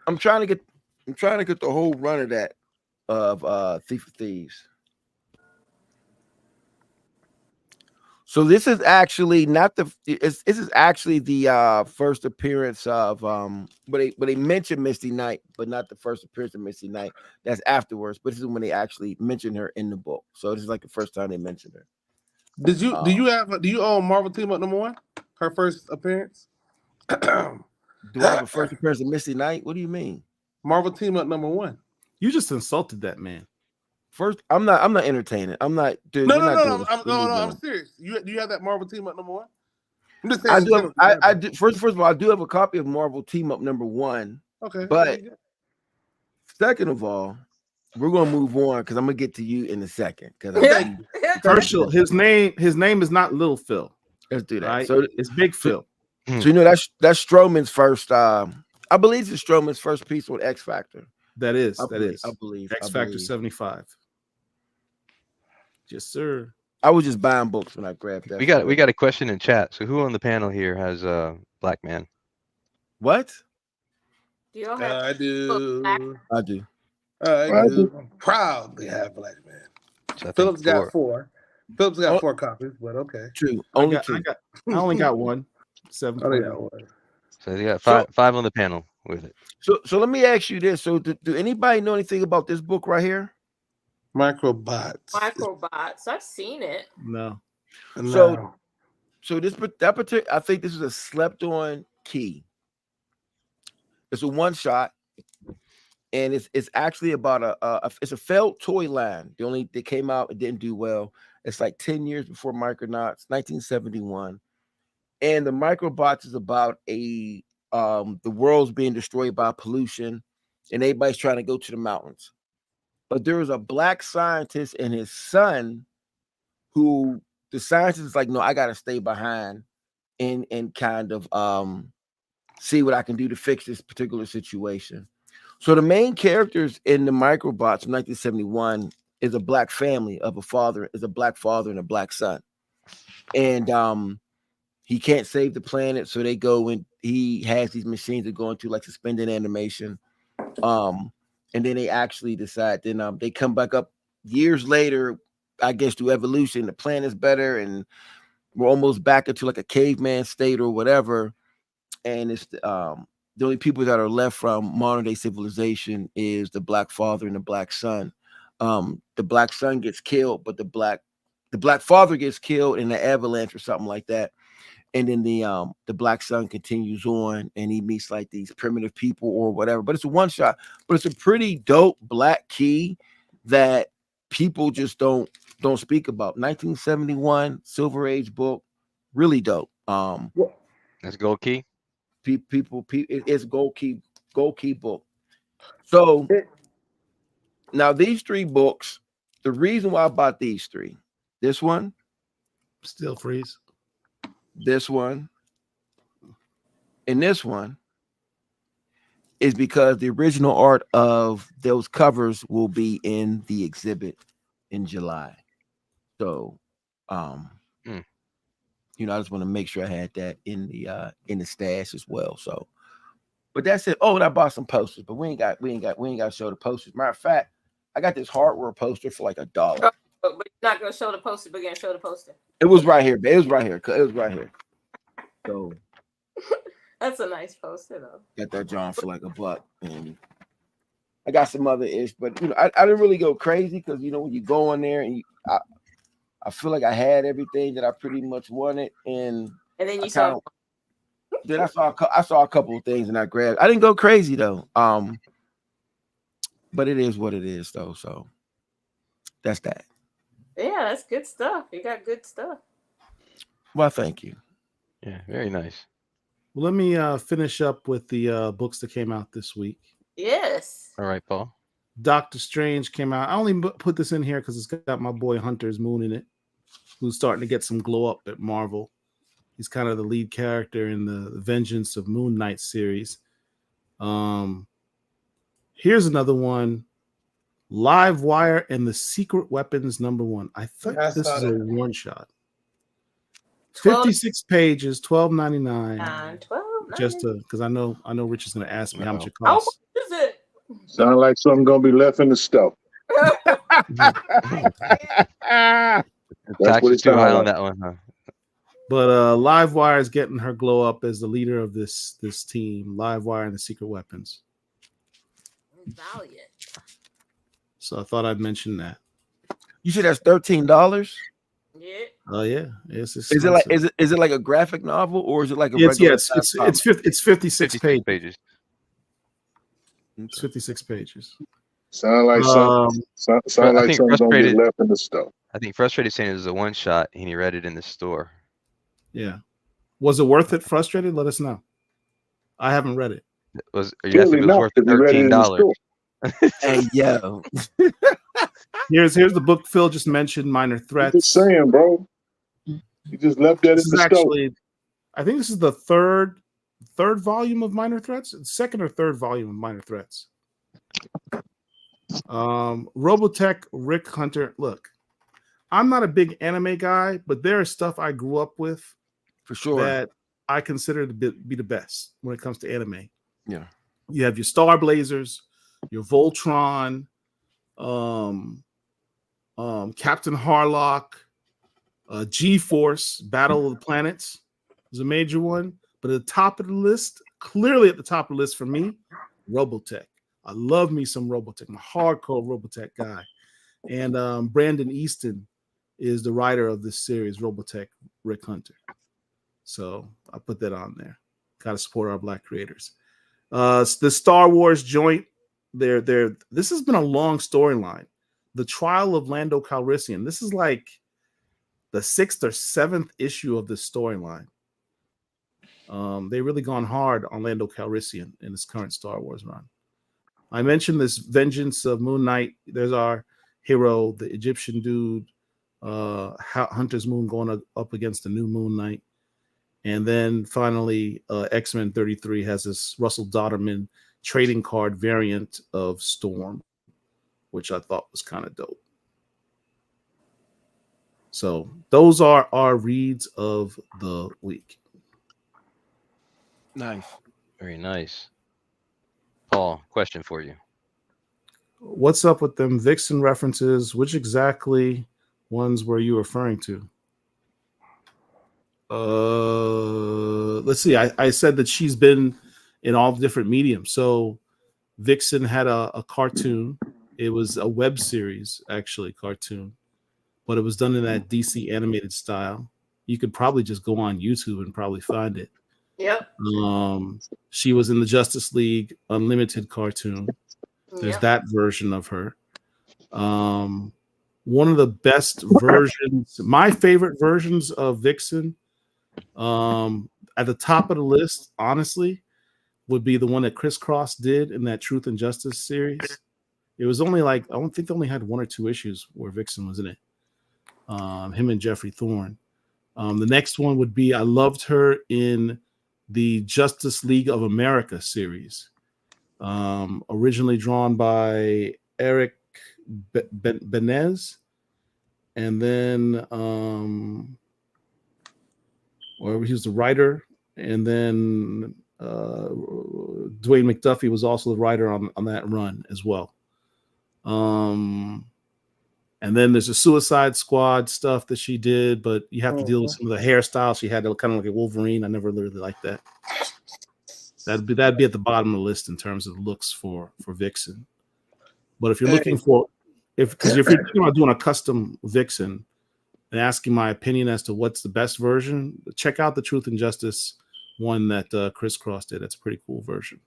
S9: I'm trying to get the whole run of that of Thief of Thieves. So this is actually not the this is actually the first appearance of but they mentioned Misty Knight, but not the first appearance of Misty Knight. That's afterwards, but this is when they actually mentioned her in the book. So this is like the first time they mentioned her.
S3: do you own Marvel Team Up #1? Her first appearance?
S9: Do I have a first appearance of Misty Knight? What do you mean?
S3: Marvel Team Up #1.
S1: You just insulted that man.
S9: First, I'm not entertaining. I'm not, dude.
S3: No,
S9: I'm
S3: serious. Do you have that Marvel Team Up #1? I'm just saying.
S9: I do. First of all, I do have a copy of Marvel Team Up #1.
S3: Okay.
S9: But second of all, we're gonna move on because I'm gonna get to you in a second. Because
S1: first, his name is not Little Phil.
S9: Let's do that.
S1: Right?
S9: So
S1: it's Big Phil.
S9: So you know that's Strowman's first. I believe it's Strowman's first piece with X Factor.
S1: That is.
S9: I believe
S1: X Factor 75. Yes, sir.
S9: I was just buying books when I grabbed that.
S4: We got a question in chat. So who on the panel here has Black Man?
S9: What?
S2: Do y'all have
S3: I do.
S9: I do.
S3: I'm proud to have Black Man.
S4: So
S3: Philip's got 4. Philip's got 4 copies, but okay.
S9: True.
S1: I only got one. 7.
S3: I got 1.
S4: So you got five on the panel with it.
S9: So let me ask you this. So do anybody know anything about this book right here?
S3: Microbots.
S2: I've seen it.
S1: No.
S9: So that particular, I think this is a slept on key. It's a one shot, and it's actually about it's a failed toy line. They came out, it didn't do well. It's like 10 years before Micronauts, 1971, and the Microbots is about the world's being destroyed by pollution, and everybody's trying to go to the mountains. But there was a black scientist and his son who the scientist is like, no, I got to stay behind and kind of see what I can do to fix this particular situation. So the main characters in the Microbots from 1971 is a black family of a black father and a black son. And he can't save the planet, so they go and he has these machines that go into like suspended animation. And then they actually decide, then they come back up years later, I guess through evolution, the planet is better and we're almost back into like a caveman state or whatever. And it's the only people that are left from modern day civilization is the black father and the black son. The black son gets killed, but the black father gets killed in an avalanche or something like that. And then the black son continues on and he meets like these primitive people or whatever. But it's a one shot, but it's a pretty dope black key that people just don't speak about. 1971 Silver Age book, really dope.
S4: That's Gold Key.
S9: It's gold key book. So now these 3 books, the reason why I bought these 3, this one,
S1: Still Freeze,
S9: this one, and this one is because the original art of those covers will be in the exhibit in July. So you know, I just want to make sure I had that in the stash as well. So, but that's it. Oh, and I bought some posters, but we ain't got to show the posters. Matter of fact, I got this hardware poster for like $1.
S2: But you're not gonna show the poster, but you're gonna show the poster.
S9: It was right here. It was right here. So
S2: that's a nice poster though.
S9: Got that John for like $1, and I got some other ish, but you know, I didn't really go crazy because you know when you go in there and I feel like I had everything that I pretty much wanted, and
S2: then you saw.
S9: Then I saw a couple of things and I grabbed. I didn't go crazy though. But it is what it is though. So that's that.
S2: Yeah, that's good stuff. You got good stuff.
S9: Well, thank you.
S4: Yeah, very nice.
S1: Well, let me finish up with the books that came out this week.
S2: Yes.
S4: All right, Paul.
S1: Doctor Strange came out. I only put this in here because it's got my boy Hunter's Moon in it, who's starting to get some glow up at Marvel. He's kind of the lead character in the Vengeance of Moon Knight series. Here's another one. Live Wire and the Secret Weapons #1. I think this is a one shot. 56 pages, $12.99. Just to, because I know Rich is going to ask me how much it costs.
S2: How much is it?
S6: Sound like something gonna be left in the stove.
S4: Tax is too high on that one, huh?
S1: But Live Wire is getting her glow up as the leader of this team. Live Wire and the Secret Weapons.
S2: Valiant.
S1: So I thought I'd mention that.
S9: You said that's $13?
S2: Yeah.
S1: Oh yeah. It's
S9: Is it like a graphic novel or is it like a regular?
S1: It's 56 pages. It's 56 pages.
S6: Sound like something gonna be left in the stove.
S4: I think Frustrated saying it was a one shot and he read it in the store.
S1: Yeah. Was it worth it? Frustrated? Let us know. I haven't read it.
S4: Was worth $13?
S9: Hey yo.
S1: Here's the book Phil just mentioned, Minor Threats.
S6: Just saying, bro. You just left that in the stove.
S1: I think this is the third volume of Minor Threats. Second or third volume of Minor Threats. Robotech, Rick Hunter. Look, I'm not a big anime guy, but there is stuff I grew up with
S9: for sure
S1: that I consider to be the best when it comes to anime.
S9: Yeah.
S1: You have your Star Blazers, your Voltron, Captain Harlock, G-Force, Battle of the Planets is a major one. But at the top of the list, clearly at the top of the list for me, Robotech. I love me some Robotech. I'm a hardcore Robotech guy. And Brandon Easton is the writer of this series, Robotech, Rick Hunter. So I put that on there. Got to support our Black creators. The Star Wars joint, this has been a long storyline. The Trial of Lando Calrissian. This is like the 6th or 7th issue of this storyline. They've really gone hard on Lando Calrissian in this current Star Wars run. I mentioned this Vengeance of Moon Knight. There's our hero, the Egyptian dude, Hunter's Moon going up against the new Moon Knight. And then finally, X-Men 33 has this Russell Dodderman trading card variant of Storm, which I thought was kind of dope. So those are our reads of the week.
S9: Nice.
S4: Very nice. Paul, question for you.
S1: What's up with them Vixen references? Which exactly ones were you referring to? Let's see. I said that she's been in all different mediums. So Vixen had a cartoon. It was a web series, actually, cartoon. But it was done in that DC animated style. You could probably just go on YouTube and probably find it.
S2: Yep.
S1: She was in the Justice League Unlimited cartoon. There's that version of her. One of the best versions, my favorite versions of Vixen, at the top of the list, honestly, would be the one that Chris Cross did in that Truth and Justice series. It was only like, I don't think they only had 1 or 2 issues where Vixen was in it. Him and Jeffrey Thorne. The next one would be, I loved her in the Justice League of America series, originally drawn by Eric Benez, and then or he was the writer, and then Dwayne McDuffie was also the writer on that run as well. And then there's a Suicide Squad stuff that she did, but you have to deal with some of the hairstyle. She had kind of like a Wolverine. I never really liked that. That'd be at the bottom of the list in terms of looks for Vixen. But if you're looking for, if you're thinking about doing a custom Vixen and asking my opinion as to what's the best version, check out the Truth and Justice one that Chris Cross did. That's a pretty cool version.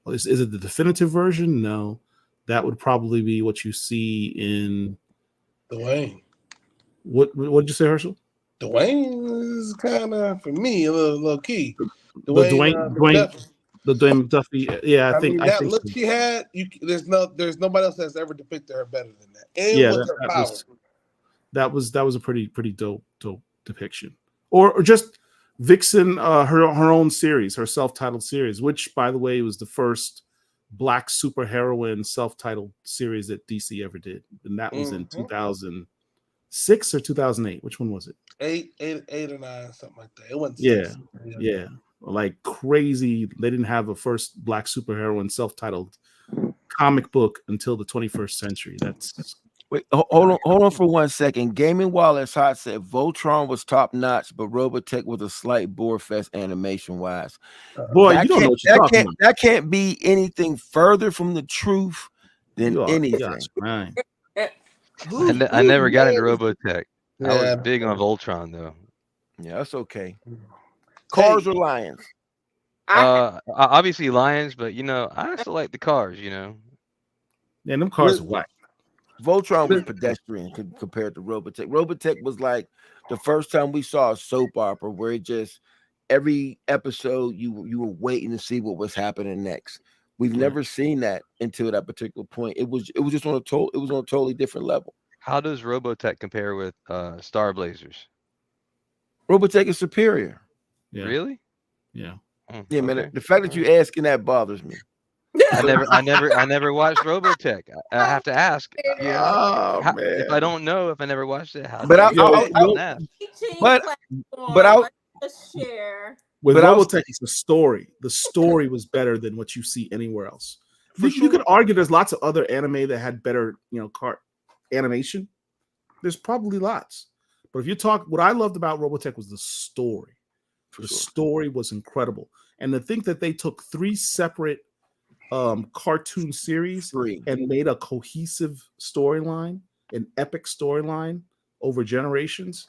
S1: Is it the definitive version? No, that would probably be what you see in
S3: Dwayne.
S1: What did you say, Herschel?
S3: Dwayne is kind of, for me, a little key.
S1: Dwayne McDuffie. Yeah, I think
S3: that
S1: think
S3: look
S1: so.
S3: she had. There's nobody else that's ever depicted her better than that. And
S1: Yeah,
S3: with her power.
S1: that was a pretty dope depiction. Or just Vixen, her own series, her self-titled series, which, by the way, was the first Black superheroine self-titled series that DC ever did, and that was in 2006 or 2008. Which one was it?
S3: Eight or nine, something like that. It wasn't
S1: Yeah,
S3: 6.
S1: yeah, like crazy. They didn't have a first Black superheroine self-titled comic book until the 21st century. That's
S9: Wait, hold on for 1 second. Gaming Wallace Hot said Voltron was top notch, but Robotech was a slight bore fest animation wise.
S1: Boy, you don't know what you're talking about.
S9: That can't be anything further from the truth than anything.
S1: Right.
S4: I never got into Robotech.
S3: Yeah.
S4: I was big on Voltron though.
S9: Yeah, that's okay. Cars or lions?
S4: Obviously lions, but you know, I also like the cars. You know.
S1: Yeah, them cars are whack.
S9: Voltron was pedestrian compared to Robotech. Robotech was like the first time we saw a soap opera where it just every episode you were waiting to see what was happening next. We've never seen that until that particular point. It was just on a totally different level.
S4: How does Robotech compare with Star Blazers?
S9: Robotech is superior.
S1: Yeah.
S4: Really?
S1: Yeah.
S9: Yeah, man. The fact that you asking that bothers me.
S4: I never watched Robotech. I have to ask. You know, if I don't know, if I never watched it, how?
S9: But I'll
S2: share.
S1: With Robotech, it's the story. The story was better than what you see anywhere else. You could argue there's lots of other anime that had better, animation. There's probably lots. But if you talk, what I loved about Robotech was the story. Story was incredible. And to think that they took 3 separate cartoon series and made a cohesive storyline, an epic storyline over generations.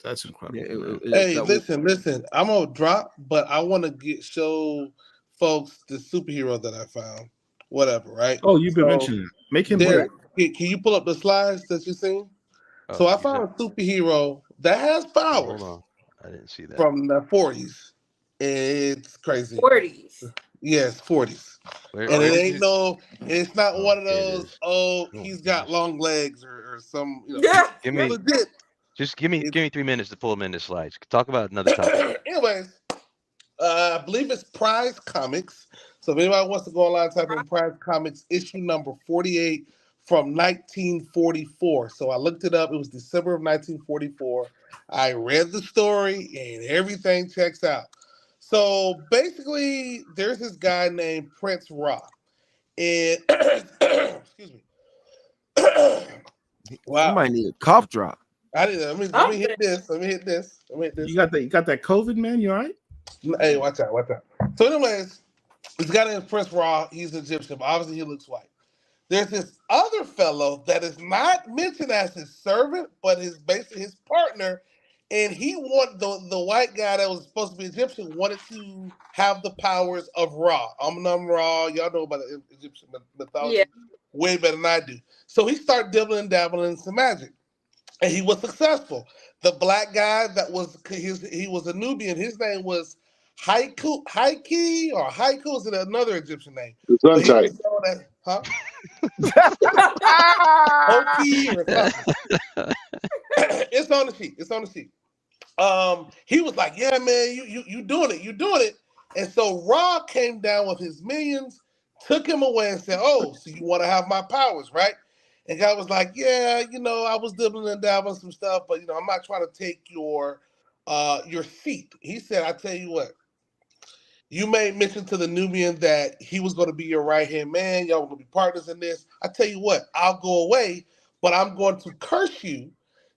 S1: That's incredible.
S3: Hey, listen. I'm gonna drop, but I want to show folks the superhero that I found. Whatever, right?
S1: Oh, you've been mentioning it. Make him
S3: there. Can you pull up the slides that you've seen? So I found a superhero that has powers.
S4: Hold on, I didn't see that.
S3: From the 40s. It's crazy.
S2: 40s.
S3: Yes, 40s. It's not one of those, he's got long legs or some,
S4: Give me 3 minutes to pull them in the slides. Talk about another topic.
S3: Anyways, I believe it's Prize Comics. So if anybody wants to go online, type in Prize Comics, issue number 48 from 1944. So I looked it up. It was December of 1944. I read the story and everything checks out. So basically, there's this guy named Prince Ra. And excuse me.
S9: Wow. You might need a cough drop.
S3: Let me hit this.
S1: You got that COVID, man? You all right?
S3: Hey, watch out. So anyways, this guy named Prince Ra, he's Egyptian, but obviously he looks white. There's this other fellow that is not mentioned as his servant, but is basically his partner. And he wanted the white guy that was supposed to be Egyptian wanted to have the powers of Ra. Amun Ra. Y'all know about the Egyptian mythology way better than I do. So he started dibbling and dabbling in some magic. And he was successful. The black guy he was a Nubian. His name was Haiki or Haiku is another Egyptian name.
S6: It's untight.
S3: It's on the sheet. He was like, yeah, man, you doing it. And so Ra came down with his minions, took him away and said, oh, so you want to have my powers, right? And God was like, yeah, I was dibbling and dabbling some stuff, but I'm not trying to take your seat. He said, I tell you what, you made mention to the Nubian that he was going to be your right-hand man. Y'all were going to be partners in this. I tell you what, I'll go away, but I'm going to curse you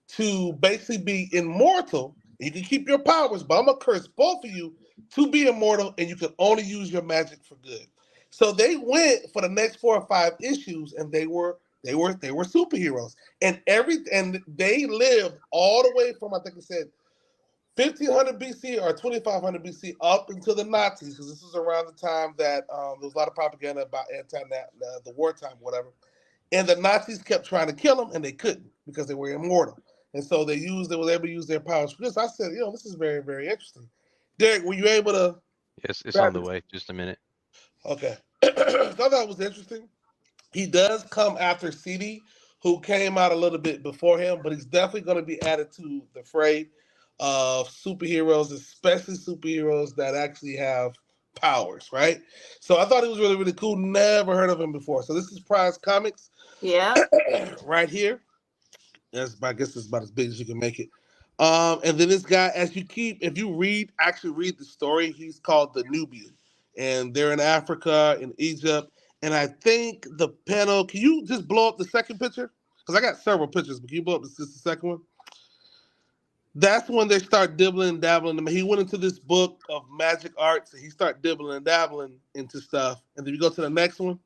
S3: to basically be immortal. You can keep your powers, but I'm going to curse both of you to be immortal, and you can only use your magic for good. So they went for the next 4 or 5 issues, and they were superheroes. And they lived all the way from, I think it said, 1500 BC or 2500 BC up until the Nazis, because this was around the time that there was a lot of propaganda about the wartime, whatever. And the Nazis kept trying to kill them, and they couldn't because they were immortal. And so they were able to use their powers for this. I said, this is very, very interesting. Derek, were you able to?
S4: Yes, it's on the way. Just a minute.
S3: Okay. I thought that was interesting. He does come after CD, who came out a little bit before him, but he's definitely going to be added to the fray. of superheroes, especially superheroes that actually have powers, right? So I thought it was really, really cool. Never heard of him before. So this is Prize Comics.
S2: Yeah.
S3: Right here. I guess it's about as big as you can make it. And then this guy, if you actually read the story, he's called the Nubian. And they're in Africa, in Egypt. And I think the panel, can you just blow up the second picture? Because I got several pictures, but can you blow up just the second one? That's when they start dibbling and dabbling. He went into this book of magic arts and he started dibbling and dabbling into stuff. And then you go to the next one.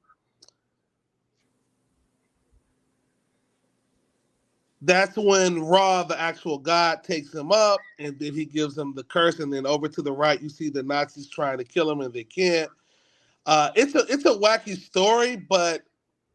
S3: That's when Ra, the actual god, takes him up, and then he gives him the curse. And then over to the right, you see the Nazis trying to kill him, and they can't. It's a wacky story, but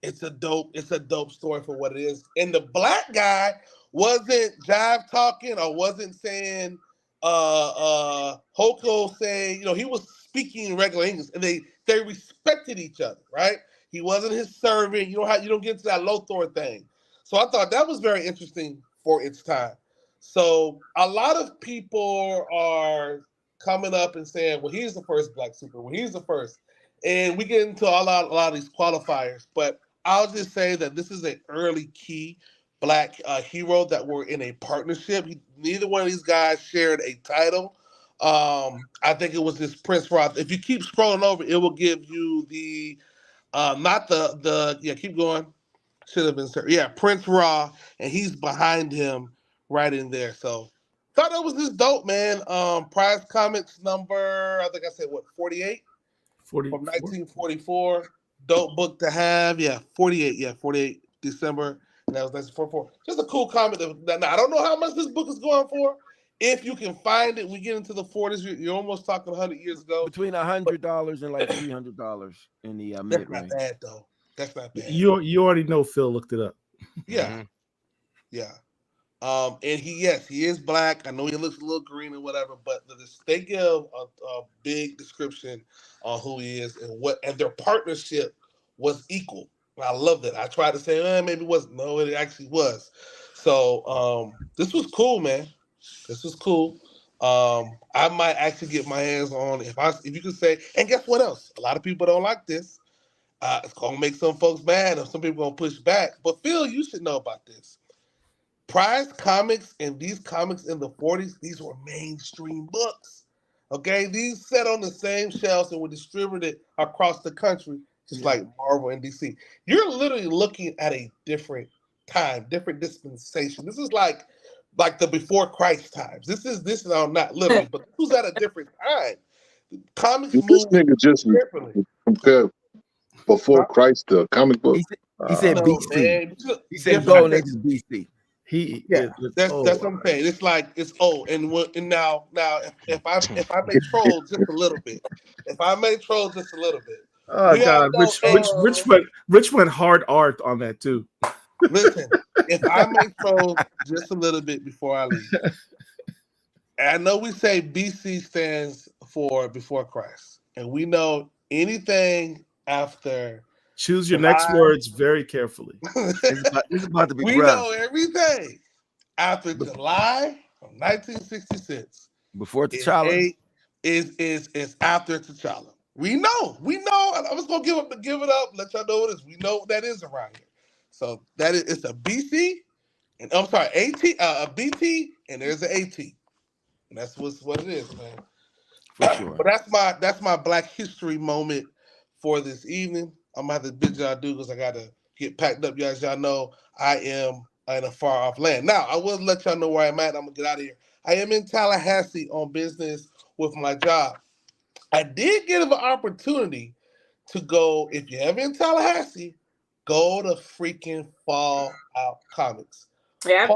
S3: it's a dope story for what it is. And the black guy wasn't jive talking or wasn't saying Hoko saying, he was speaking regular English, and they respected each other, right? He wasn't his servant. You don't get into that Lothor thing. So I thought that was very interesting for its time. So a lot of people are coming up and saying, well, he's the first black super. Well, he's the first. And we get into a lot of these qualifiers. But I'll just say that this is an early key black hero that were in a partnership. Neither one of these guys shared a title. I think it was this Prince Roth. If you keep scrolling over, it will give you the keep going. Should have been Prince Ra, and he's behind him right in there. So thought that was just dope, man. Prize Comics number, I think I said 48 from 1944. Dope book to have. 48. 48 December, and that was 1944. Just a cool comic. Now, I don't know how much this book is going for. If you can find it, we get into the 40s. You're almost talking 100 years ago.
S9: Between $100 and like $300 in the mid range.
S3: That's not bad though. That's not bad.
S1: You already know Phil looked it up.
S3: Yeah. And he is black. I know he looks a little green or whatever, but they give a big description on who he is and their partnership was equal. I love that. I tried to say, maybe it wasn't. No, it actually was. So this was cool, man. This was cool. I might actually get my hands on if you could say. And guess what else? A lot of people don't like this. It's gonna make some folks mad, or some people gonna push back. But Phil, you should know about this. Prize Comics and these comics in the 40s, these were mainstream books. Okay, these sat on the same shelves and were distributed across the country, just like Marvel and DC. You're literally looking at a different time, different dispensation. This is like the before Christ times. This is not literally, but this was at a different time. Comics moved differently.
S6: Compare before Christ, the comic book.
S9: He said BC.
S3: Man.
S9: He said Golden Age is BC.
S3: That's what I'm saying. It's old. And now if I may troll just a little bit,
S1: Oh God, Rich went hard art on that too.
S3: Listen, if I may troll just a little bit before I leave, I know we say BC stands for before Christ, and we know anything after.
S1: Choose your next words very carefully.
S9: It's about to be
S3: we know everything after July of 1966.
S9: Before T'Challa
S3: is after T'Challa. We know. I was gonna give it up. Let y'all know what it is. We know what that is around here. So it's a BC, and I'm sorry, a BT, and there's an AT, and that's what it is, man.
S9: For sure.
S3: But that's my Black History moment for this evening. I'm gonna have to bid y'all do because I gotta get packed up. As y'all know, I am in a far off land. Now I will let y'all know where I'm at. I'm gonna get out of here. I am in Tallahassee on business with my job. I did get an opportunity to go. If you're ever in Tallahassee, go to freaking Fallout Comics.
S2: Yeah,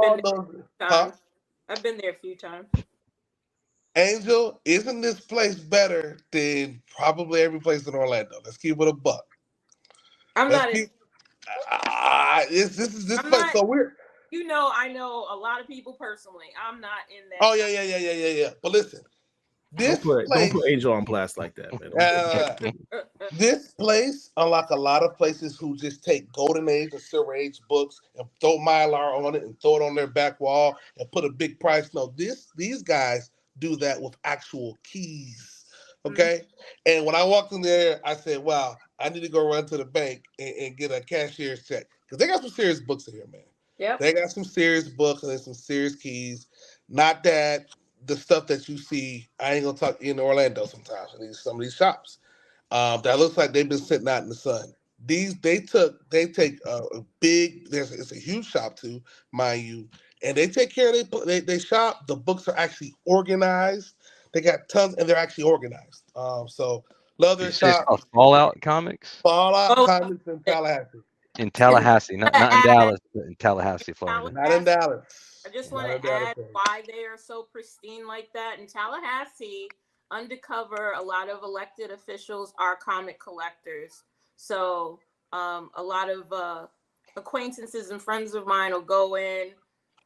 S2: I've been there a few times.
S3: Angel, isn't this place better than probably every place in Orlando? Let's keep it a buck. This place. So we're.
S2: I know a lot of people personally. I'm not in that.
S3: Oh yeah. But listen, This
S1: Don't
S3: place,
S1: put Angel on blast like that, man.
S3: This place, unlike a lot of places who just take Golden Age and Silver Age books and throw Mylar on it and throw it on their back wall and put a big price. No, these guys do that with actual keys. Okay. And when I walked in there, I said, wow, I need to go run to the bank and get a cashier's check. Because they got some serious books in here, man.
S2: Yep.
S3: They got some serious books and there's some serious keys. Not that the stuff that you see, I ain't gonna talk in Orlando sometimes in some of these shops. That looks like they've been sitting out in the sun. They take a big. It's a huge shop too, mind you, and they take care of they shop. The books are actually organized. They got tons, and they're actually organized. So love their
S4: You say it's
S3: shop.
S4: called Fallout Comics
S3: Fallout Comics in Tallahassee.
S4: in Tallahassee, not in Dallas, but in Tallahassee, Florida.
S3: Not in Dallas.
S2: I just
S3: Not
S2: want
S3: in
S2: to
S3: Dallas,
S2: add
S3: Florida.
S2: why they are so pristine like that. In Tallahassee, undercover, a lot of elected officials are comic collectors. So a lot of acquaintances and friends of mine will go in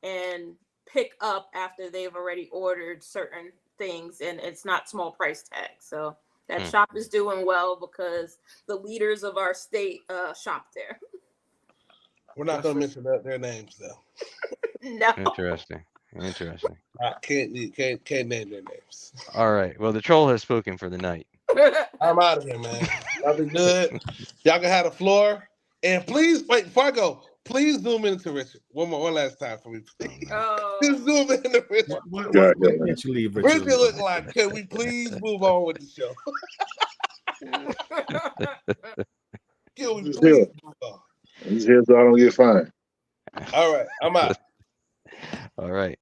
S2: and pick up after they've already ordered certain things, and it's not small price tag. So that shop is doing well because the leaders of our state shop there.
S3: We're not going to mention their names though.
S2: No.
S4: Interesting.
S3: I can't name their names.
S4: All right. Well, the troll has spoken for the night.
S3: I'm out of here, man. Y'all be good. Y'all can have the floor. And please, wait, before I go, please zoom into Richard. One last time for me, please. Just zoom into Richard.
S1: What can't you leave Richard?
S3: Richard look like, can we please move on with the show? Can we please move on?
S6: He's here so I don't get fined.
S3: All right, I'm out.
S4: All right.